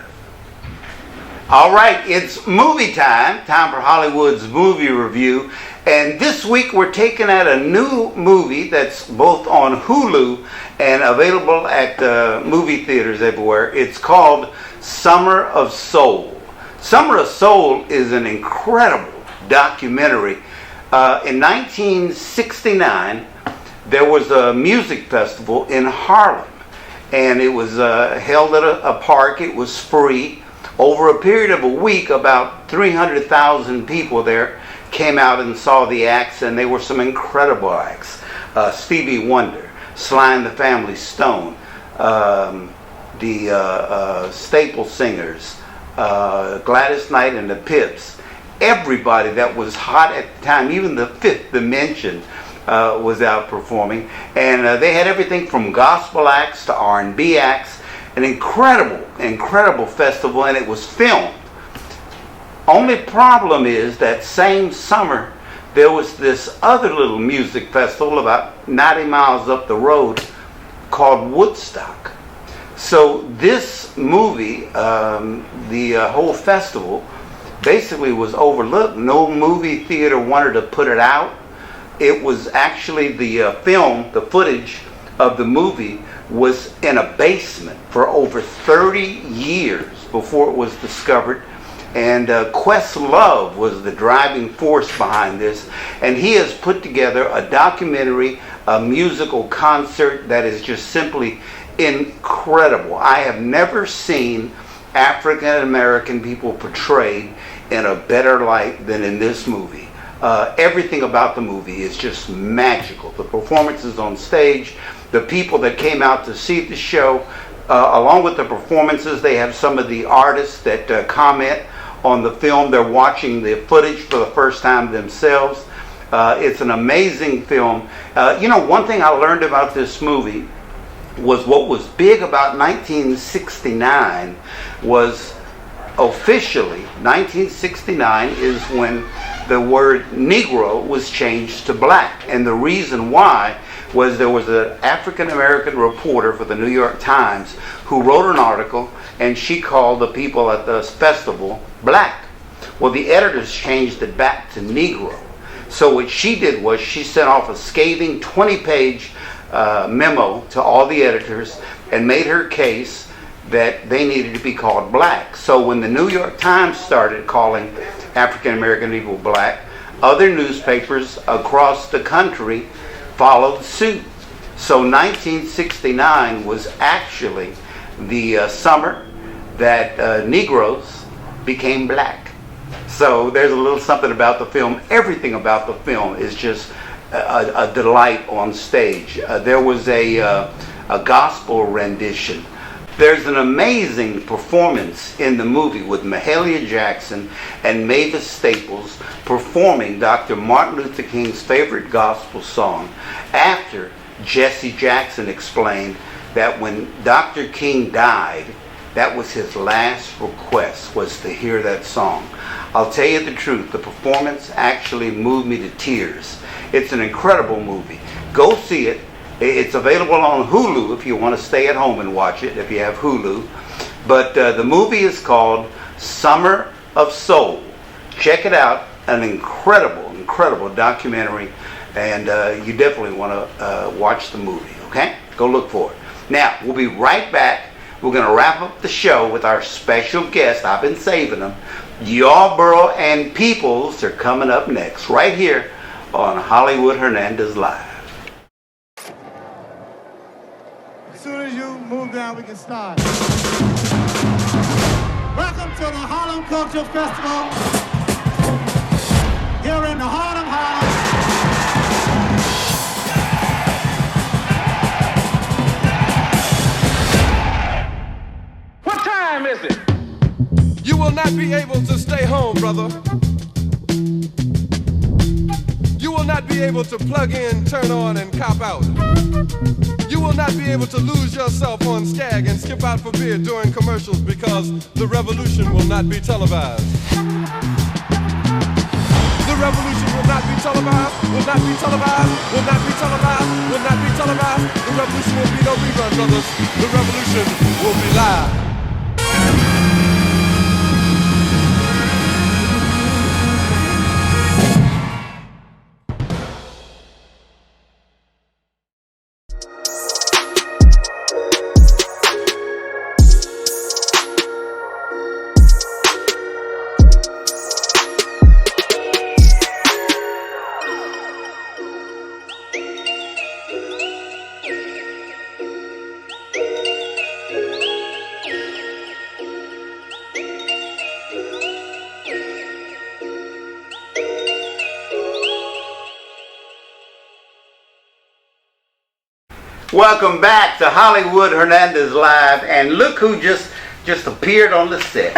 All right, it's movie time for Hollywood's movie review. And this week we're taking out a new movie that's both on Hulu and available at movie theaters everywhere. It's called Summer of Soul. Summer of Soul is an incredible documentary. In 1969, there was a music festival in Harlem, and it was held at a park. It was free. Over a period of a week, about 300,000 people there came out and saw the acts, and they were some incredible acts. Stevie Wonder, Sly and the Family Stone, the Staple Singers, Gladys Knight and the Pips. Everybody that was hot at the time, even the Fifth Dimension, was out performing. And they had everything from gospel acts to R&B acts. An incredible festival, and it was filmed. Only problem is that same summer there was this other little music festival about 90 miles up the road called Woodstock. So this movie, the whole festival, basically was overlooked. No movie theater wanted to put it out. It was actually the footage of the movie was in a basement for over 30 years before it was discovered. And Questlove was the driving force behind this. And he has put together a documentary, a musical concert that is just simply incredible. I have never seen African American people portrayed in a better light than in this movie. Everything about the movie is just magical. The performances on stage, the people that came out to see the show, along with the performances, they have some of the artists that comment on the film. They're watching the footage for the first time themselves. It's an amazing film. One thing I learned about this movie was what was big about 1969 was officially 1969 is when the word Negro was changed to black. And the reason why was there was an African American reporter for the New York Times who wrote an article, and she called the people at the festival black. Well, the editors changed it back to Negro. So what she did was she sent off a scathing 20-page memo to all the editors and made her case that they needed to be called black. So when the New York Times started calling African American people black, other newspapers across the country followed suit. So 1969 was actually the summer that Negroes became black. So there's a little something about the film. Everything about the film is just a delight on stage. There was a gospel rendition. There's an amazing performance in the movie with Mahalia Jackson and Mavis Staples performing Dr. Martin Luther King's favorite gospel song after Jesse Jackson explained that when Dr. King died, that was his last request, was to hear that song. I'll tell you the truth, the performance actually moved me to tears. It's an incredible movie. Go see it. It's available on Hulu if you want to stay at home and watch it, if you have Hulu. But the movie is called Summer of Soul. Check it out. An incredible documentary. And you definitely want to watch the movie, okay? Go look for it. Now, we'll be right back. We're going to wrap up the show with our special guest. I've been saving them. Yarborough and Peoples are coming up next, right here on Hollywood Hernandez Live. As soon as you move down, we can start. Welcome to the Harlem Culture Festival. Here in the heart of Harlem. What time is it? You will not be able to stay home, brother. You will not be able to plug in, turn on, and cop out. You will not be able to lose yourself on Skag and skip out for beer during commercials because the revolution will not be televised. The revolution will not be televised, will not be televised, will not be televised, will not be televised. The revolution will be no rerun, brothers. The revolution will be live. Welcome back to Hollywood Hernandez Live, and look who just appeared on the set.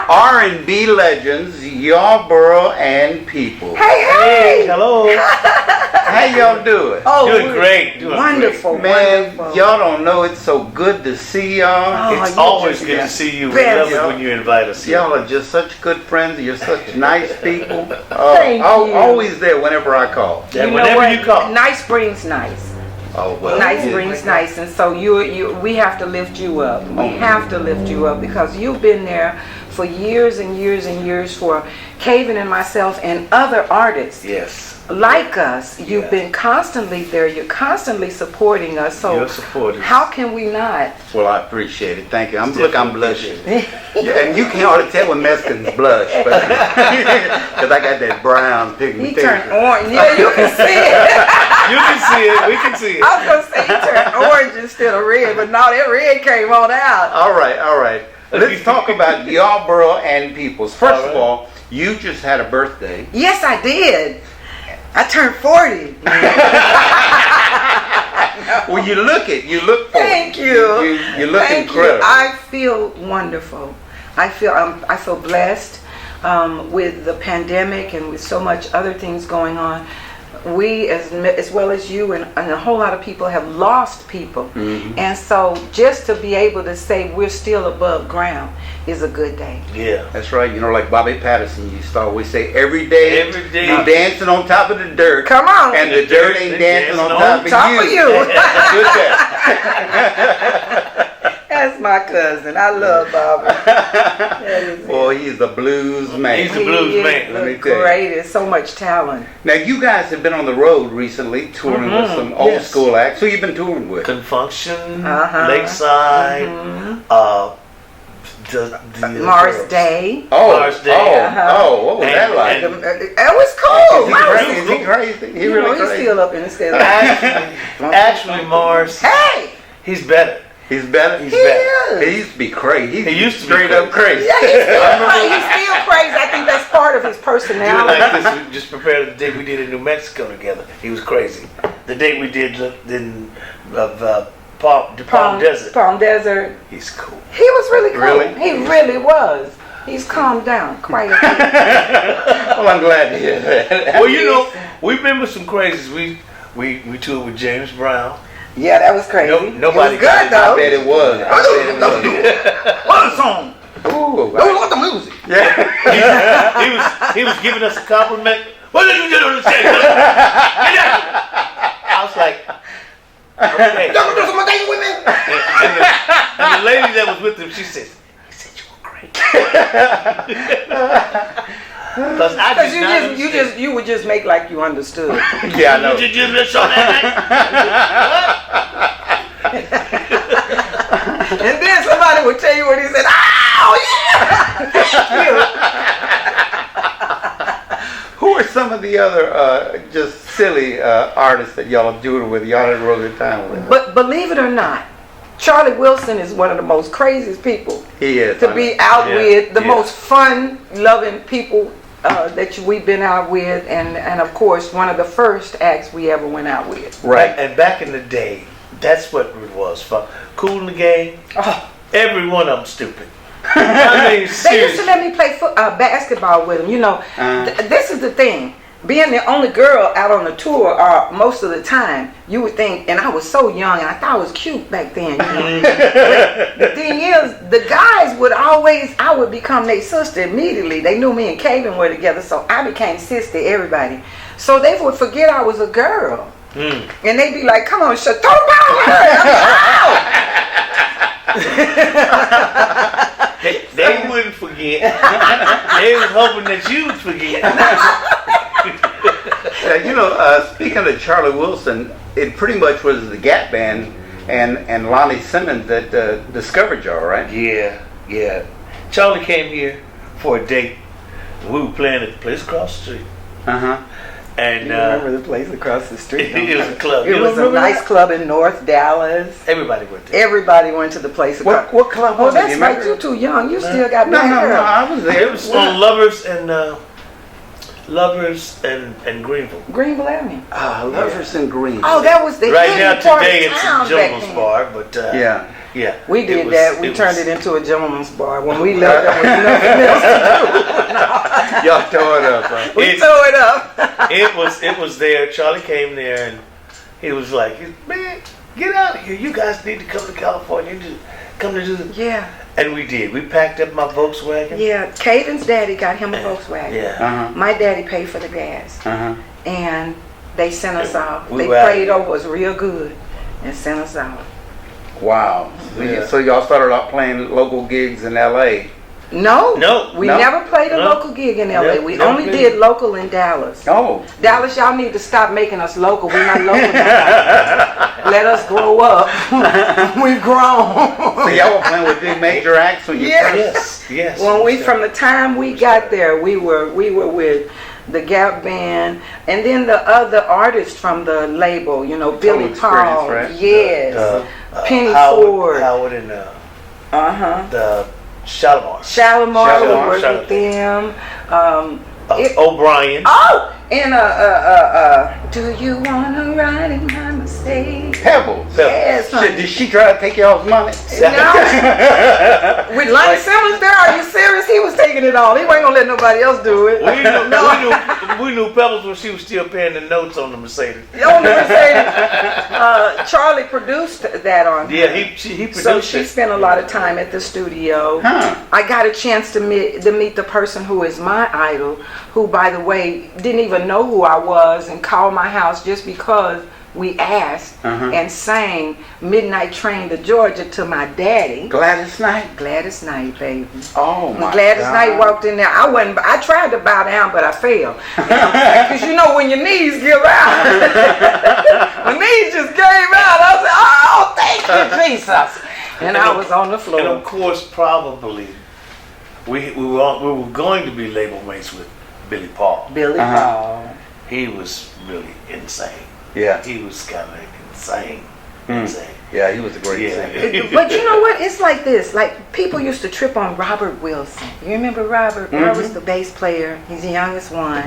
R&B legends, Yarborough and Peoples. Hey, Hello. How y'all doing? Oh, Doing great. Doing wonderful, great. Man, wonderful. y'all don't know it's so good to see y'all. Oh, It's you always just good to got see you. We best. love it when you invite us here. Y'all are just such good friends. You're such nice people. Thank you. Always there whenever I call. Yeah, You know whenever what? you come. Nice brings nice. Oh, well. Nice yeah. brings nice, and so we have to lift you up. We have to lift you up because you've been there for years and years and years for Caven and myself and other artists Yes. like us. You've Yeah. been constantly there. You're constantly supporting us. So You're supportive. how can we not? Well, I appreciate it. Thank you. I'm Definitely blushing. appreciate Yeah, and you can hardly tell when Mexicans blush, but because I got that brown He pigmentation. turned orange. Yeah, you can see it. You can see it. We can see it. I was gonna say he turned orange instead of red, but no, that red came on out. All right. Let's talk about Yarborough and Peoples. First of all, you just had a birthday. Yes, I did. I turned 40. Well, you look 40. Thank you. You look Thank incredible. you. I feel wonderful. I feel blessed. with the pandemic and with so much other things going on, we as well as you and a whole lot of people have lost people. And so just to be able to say we're still above ground is a good day. Yeah. That's right. You know, like Bobby Patterson used to always say, every day you dancing on top of the dirt. Come on. And the dirt ain't dancing on top of you. That's a good day. That's my cousin. I love Bobby. Boy, he's the blues man. He's the blues man. Let me tell you. Great. So much talent. Now, you guys have been on the road recently, touring with some old school acts. Who you been touring with? Confunction, Lakeside, Morris Day. Morris Day. What was that like? It was cool. Is he crazy? He You really know, he's crazy? still up in the state. Actually, Morris, Hey! he's better. He's better? He's better. is. He used to be crazy. He used to be straight up crazy. Yeah, he's still crazy. I think that's part of his Do it personality. like this. We just prepared the day we did in New Mexico together. He was crazy. The day we did in Palm Desert. Palm Desert. He's cool. He was really cool. Really? He really was. He's calmed down quite a bit. Well, I'm glad to hear that. Well, you know, we remember some crazies. We toured with James Brown. Yeah, that was crazy. Nobody it was good I though. bet it was. What a song! Ooh, Don't want the music. yeah. He was giving us a compliment. What did you do to say? I was like, okay. Don't do some things with me. And the lady that was with him, she says, he said you were great. Because I Because did not understand. you would just make like you understood. Yeah, I know. Did you just show that And then somebody would tell you what he said. Oh yeah! Who are some of the other just silly artists that y'all are doing with? Y'all had a real good time with. But believe it or not, Charlie Wilson is one of the most craziest people He is. to be out Yeah, with, the yeah. most fun-loving people that we've been out with, and of course one of the first acts we ever went out with. Right. And back in the day, that's what it was. For Cool in the Game, every one of them stupid. I mean, They used seriously. to let me play basketball with them. You know, this is the thing. Being the only girl out on the tour, most of the time, you would think, and I was so young, and I thought I was cute back then. You know? But the thing is, the guys would always, I would become their sister immediately. They knew me and Kaven were together, so I became sister to everybody. So they would forget I was a girl. And they'd be like, come on, throw the ball at her. They wouldn't forget. They was hoping that you would forget. You know, speaking of Charlie Wilson, it pretty much was the Gap Band and Lonnie Simmons that discovered y'all, right? Yeah. Charlie came here for a date. We were playing at the place across the street. And You remember the place across the street? it was a club. It You was a remember nice that? club in North Dallas. Everybody went there. Everybody went to the place across. What club Oh, was it? that's You right. remember? You too young. You still got No, black hair. I was there. It was on Lovers and Greenville. Greenville Avenue. Lovers and Green. Oh, that was the Right hidden now, part of today it's a town back gentleman's then. bar, but Yeah. We did It was- that. We turned it into a gentleman's bar. When we left, there was nothing else to do. Y'all tore it up, right? We It- tore it up. It was there. Charlie came there and he was like, man, get out of here. You guys need to come to California. Come to do this. Yeah. And we did. We packed up my Volkswagen. Yeah. Caden's daddy got him a Volkswagen. Yeah. My daddy paid for the gas. And they sent us out. We They were out prayed here. over us real good and sent us out. Wow. Yeah. So y'all started out playing local gigs in L.A. No. No. We No? never played a No. local gig in LA. No. We No. only did local in Dallas. Oh. Dallas, y'all need to stop making us local. We're not local now. Let us grow up. We've grown. So y'all were playing with big major acts when you Yes. Yes. From the time we got there, we were with the Gap Band, and then the other artists from the label. You know, Billy Experience, Paul. right? Yes. Penny Howard, Ford. Howard and Uh-huh. the Shalimar. Shalimar Shalimar, would work with them. O'Brien. Oh, in do you wanna ride in my Mercedes? Pebbles. Yes, honey. Did she try to take y'all's money? No. With Lonnie Simmons there, are you serious? He was taking it all. He wasn't gonna let nobody else do it. We knew Pebbles when she was still paying the notes on the Mercedes. On the Mercedes. Charlie produced that on her. Yeah, he produced So she it. spent a lot of time at the studio. Huh. I got a chance to meet the person who is my idol, who, by the way, didn't even know who I was and called my house just because we asked and sang Midnight Train to Georgia to my daddy. Gladys Knight. Gladys Knight, baby. Oh When my Gladys God. Knight walked in there, I tried to bow down, but I failed. Because you know when your knees give out. My knees just gave out. I was like, oh, thank you, Jesus. And I was on the floor. And of course, probably we were going to be label mates with Billy Paul. Billy Paul. He was really insane. Yeah. He was kind of insane. Yeah, he was a great singer. But you know what? It's like this. Like, people used to trip on Robert Wilson. You remember Robert? Robert's the bass player. He's the youngest one.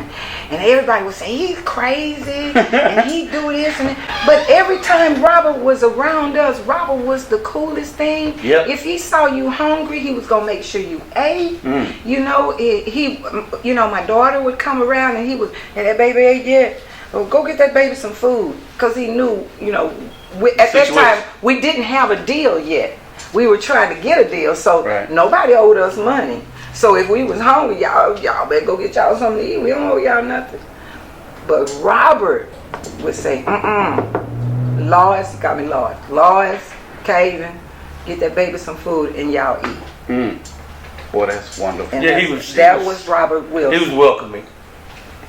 And everybody would say, he's crazy, and he do this and that. But every time Robert was around us, Robert was the coolest thing. Yep. If he saw you hungry, he was going to make sure you ate. You know, my daughter would come around, and he was, and that baby ate yet? Well, go get that baby some food. Because he knew, at that time, we didn't have a deal yet. We were trying to get a deal, so nobody owed us money. So if we was hungry, y'all better go get y'all something to eat. We don't owe y'all nothing. But Robert would say, Lois, he called me Lois. Lois, Caven, get that baby some food and y'all eat. Boy, that's wonderful. And Yeah, that was Robert Wilson. He was welcoming.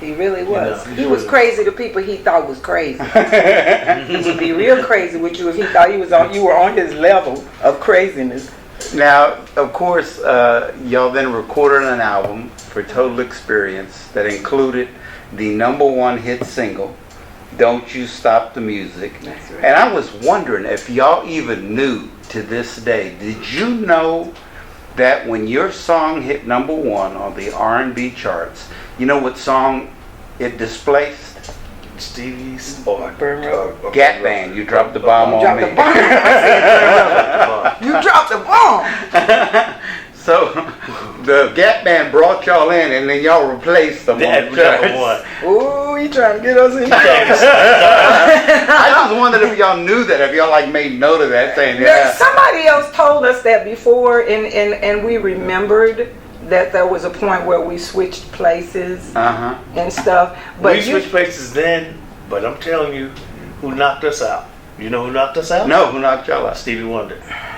He really was. You know, he was crazy to people he thought was crazy. He would be real crazy with you if he thought you were on his level of craziness. Now, of course, y'all then recorded an album for Total Experience that included the #1 hit single, Don't You Stop the Music. That's right. And I was wondering if y'all even knew to this day, did you know that when your song hit #1 on the R&B charts, you know what song it displaced? Stevie's Gap Band, You Dropped the Bomb on Dropped Me. the bomb. You dropped the bomb. So the Gap Band brought y'all in, and then y'all replaced them on That the charts. #1. Ooh, he trying to get us in. I just wondered if y'all knew that, if y'all like made note of that, saying Somebody else told us that before, and we remembered that there was a point where we switched places and stuff. But We switched places then, but I'm telling you, who knocked us out? You know who knocked us out? No, who knocked y'all out? Stevie Wonder.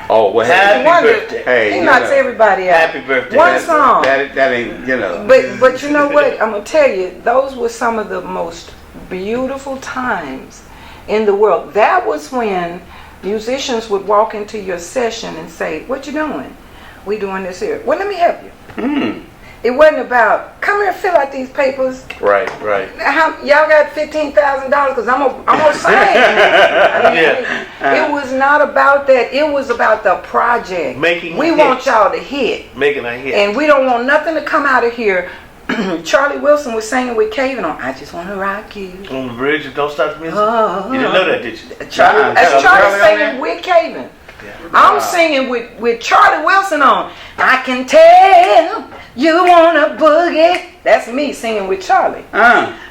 Oh, well, Happy Wonder. birthday. hey, he you knocks know, everybody out. Happy birthday. One song. That ain't, you know. But you know what? I'm gonna tell you, those were some of the most beautiful times in the world. That was when musicians would walk into your session and say, "What you doing?" "We doing this here." "Well, let me help you." It wasn't about, "Come here, fill out these papers." Right. Y'all got $15,000 because I'm gonna sign. It was not about that. It was about the project. We want y'all to hit. Making a hit. And we don't want nothing to come out of here. Charlie Wilson was singing with Caven on "I Just Want to Rock You." On the bridge, Don't Stop the Music. You didn't know that, did you? That's Charlie Charlie singing with Caven. I'm singing with Charlie Wilson on "I Can Tell You Wanna Boogie." That's me singing with Charlie.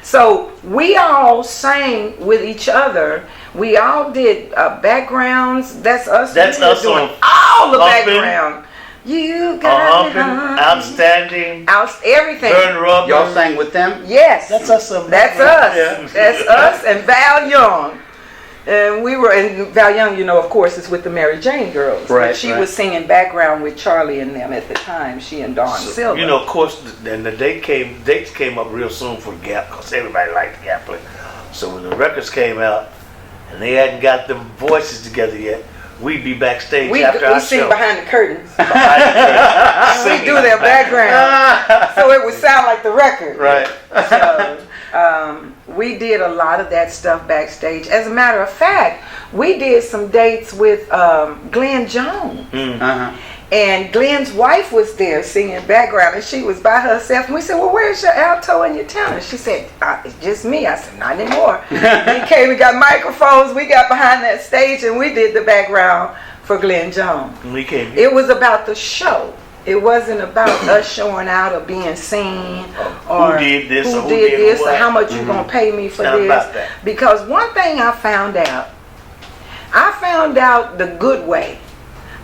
So we all sang with each other. We all did backgrounds. That's us. That's us doing on all the Humping. background. You got me humping. Outstanding. Everything. Burn Rubber. Y'all sang with them? Yes. That's us. That's us. That's us and Val Young. And Val Young, of course, is with the Mary Jane Girls. Right, But she was singing background with Charlie and them at the time. She and Dawn Silver. Of course, and the dates came up real soon for Gap because everybody liked the Gap play. So when the records came out and they hadn't got them voices together yet, we'd be backstage after our we sing show. behind the curtains. We We do their background. So it would sound like the record. Right. So, we did a lot of that stuff backstage. As a matter of fact, we did some dates with Glenn Jones. And Glenn's wife was there singing background, and she was by herself. And we said, well, where's your alto and your tenor? She said, it's just me. I said, not anymore. We came, we got microphones, we got behind that stage, and we did the background for Glenn Jones. We came. It was about the show. It wasn't about us showing out or being seen or who did this or how much you going to pay me for this. Because one thing I found out the good way,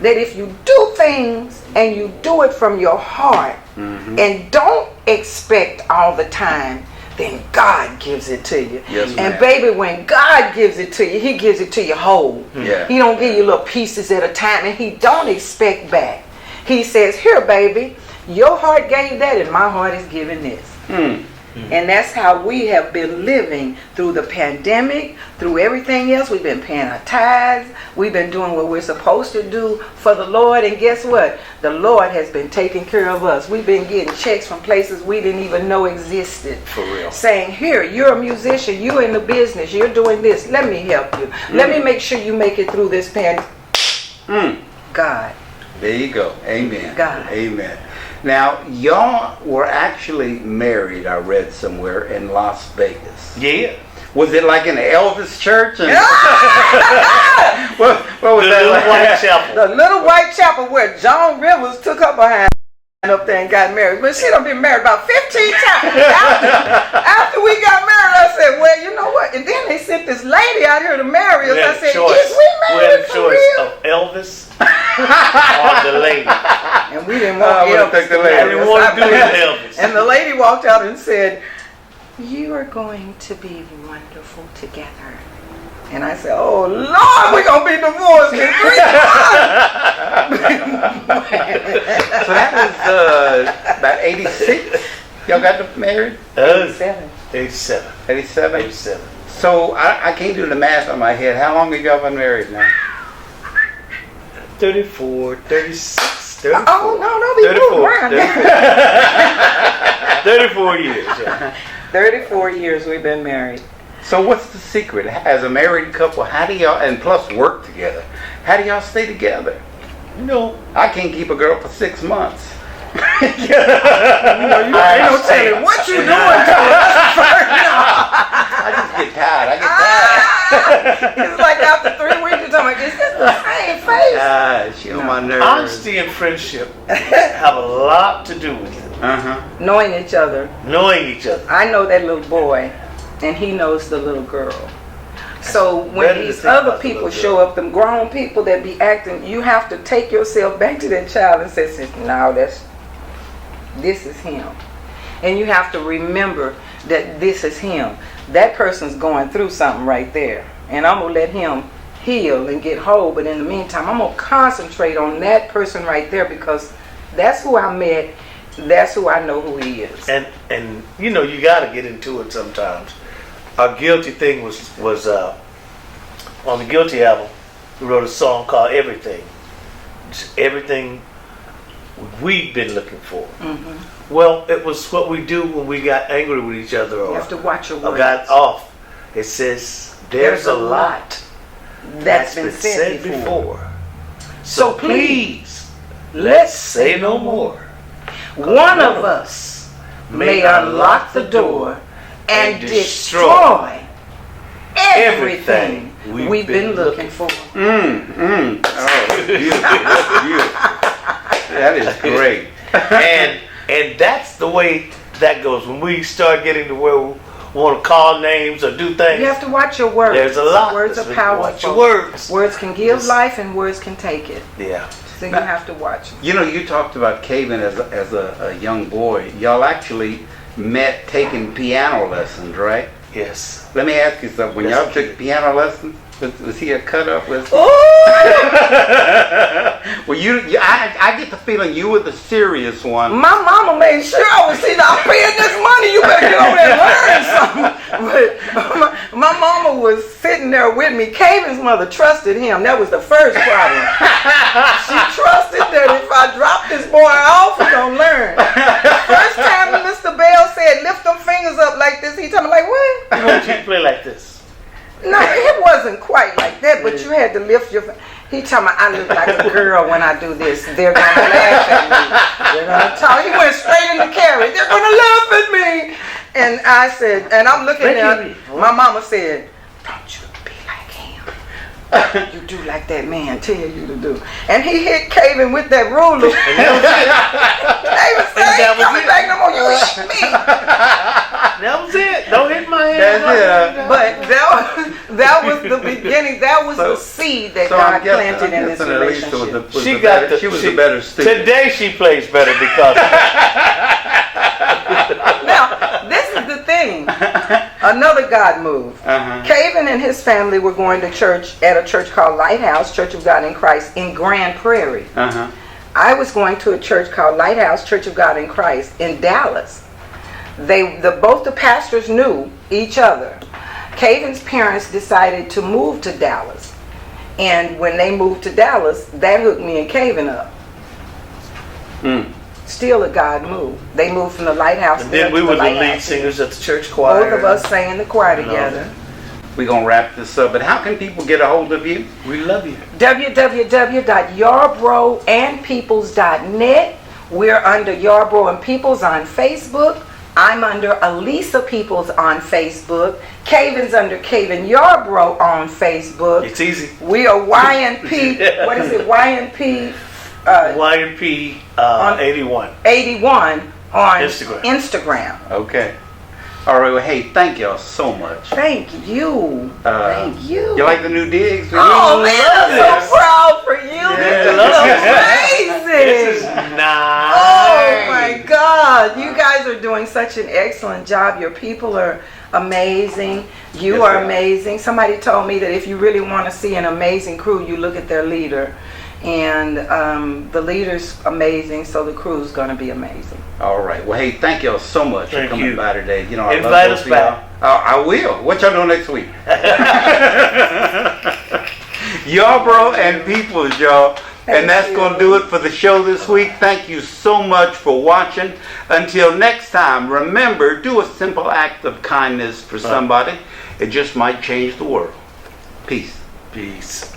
that if you do things and you do it from your heart and don't expect all the time, then God gives it to you. Yes, and ma'am. baby, when God gives it to you, he gives it to you whole. Yeah. He don't give you little pieces at a time, and he don't expect back. He says, here, baby, your heart gave that and my heart is giving this. And that's how we have been living through the pandemic, through everything else. We've been paying our tithes. We've been doing what we're supposed to do for the Lord. And guess what? The Lord has been taking care of us. We've been getting checks from places we didn't even know existed. For real. Saying, here, you're a musician. You're in the business. You're doing this. Let me help you. Let me make sure you make it through this pandemic. God. There you go. Amen. God. Amen. Now, y'all were actually married, I read somewhere, in Las Vegas. Yeah. Was it like in the Elvis church? And what was that like? White Chapel. The little white chapel where Joan Rivers took her behind up there and got married. But she done been married about 15 times. After we got married, I said, well, you know what? And then they sent this lady out here to marry us. I said, is we married for real? Of Elvis or the lady. And we didn't want Elvis. I didn't want to do Elvis. And the lady walked out and said, you are going to be wonderful together. And I said, oh, Lord, we're going to be divorced in 3 months. So that was about 86? Y'all got married? 87. 87. 87? 87. So I can't do the math on my head. How long have y'all been married now? 34, 36, 34. Oh, no, don't be moving around. 34 years, yeah. 34 years we've been married. So what's the secret? As a married couple, how do y'all, and plus work together, how do y'all stay together? No. I can't keep a girl for 6 months. You ain't no telling what you doing to I just get tired. It's like after 3 weeks you're talking about, is this the same face? She on my nerves. Honesty and friendship have a lot to do with it. Knowing each other. Knowing each other. I know that little boy, and he knows the little girl. So when Better to these think other about the people little show up, them grown people that be acting, you have to take yourself back to that child and say, no, this is him. And you have to remember that this is him. That person's going through something right there. And I'm going to let him heal and get whole. But in the meantime, I'm going to concentrate on that person right there, because that's who I met. That's who I know who he is. And you know, you got to get into it sometimes. Our Guilty thing was on the Guilty album. We wrote a song called Everything. It's everything we've been looking for. Well, it was what we do when we got angry with each other You have to watch your or words. got off. It says, there's a lot that's been said before. So please, let's say no more. One of us may unlock the door and destroy everything we've been looking for. Oh, beautiful. That is great. And that's the way that goes. When we start getting to where we want to call names or do things, You have to watch your words. There's a lot. Words are powerful. Watch your words. Words can give life and words can take it. Yeah. So you have to watch them. You know, you talked about Caven as a young boy. Y'all actually met taking piano lessons, right? Yes. Let me ask you something. When y'all took piano lessons, was he a cut up with? Oh! Well, I get the feeling you were the serious one. My mama made sure I was see, I'm paying this money. You better get over there and learn something. But my mama was sitting there with me. Caven's mother trusted him. That was the first problem. She trusted that if I drop this boy off, he's gonna learn. First time Mr. Bell said, lift them fingers up like this, he told me like, what? I want you to play like this. No, it wasn't quite like that, but you had to lift your. He tell me I look like a girl when I do this. They're gonna laugh at me. They're gonna talk. He went straight in the carriage. They're gonna laugh at me. And I said, and I'm looking at my mama said, don't you be like him. You do like that man tell you to do. And he hit Caven with that ruler. And that was it. Caven said, I ain't coming back no more. You hit me. That was it. Don't hit my head. That's it. But that was the beginning. That was the seed that God planted in this relationship. She was the better student. Today she plays better because. Now, this is the thing. Another God move. Caven and his family were going to church at a church called Lighthouse, Church of God in Christ, in Grand Prairie. I was going to a church called Lighthouse, Church of God in Christ, in Dallas. Both the pastors knew each other. Caven's parents decided to move to Dallas. And when they moved to Dallas, that hooked me and Caven up. Still a God move. They moved from the Lighthouse. And then we were the lead singers at the church choir. Both of us sang in the choir together. We're going to wrap this up, but how can people get a hold of you? We love you. www.yarbroandpeoples.net. We're under Yarbrough and Peoples on Facebook. I'm under Elisa Peoples on Facebook. Caven's under Caven Yarbrough on Facebook. It's easy. We are YNP. What is it? YNP. YNP 81. 81 on Instagram. Okay. All right. Well, hey, thank y'all so much. Thank you. Thank you. You like the new digs? Oh man, I'm so proud for you. This is amazing. This is nice. Oh my God. You guys are doing such an excellent job. Your people are amazing. You are amazing. Somebody told me that if you really want to see an amazing crew, you look at their leader. And the leader's amazing, so the crew's going to be amazing. All right. Well, hey, thank y'all so much for coming by today. You know, I invite love us back. I will. What y'all doing next week? Yarbrough and Peoples, y'all. And that's going to do it for the show this week. Thank you so much for watching. Until next time, remember, do a simple act of kindness for somebody. It just might change the world. Peace. Peace.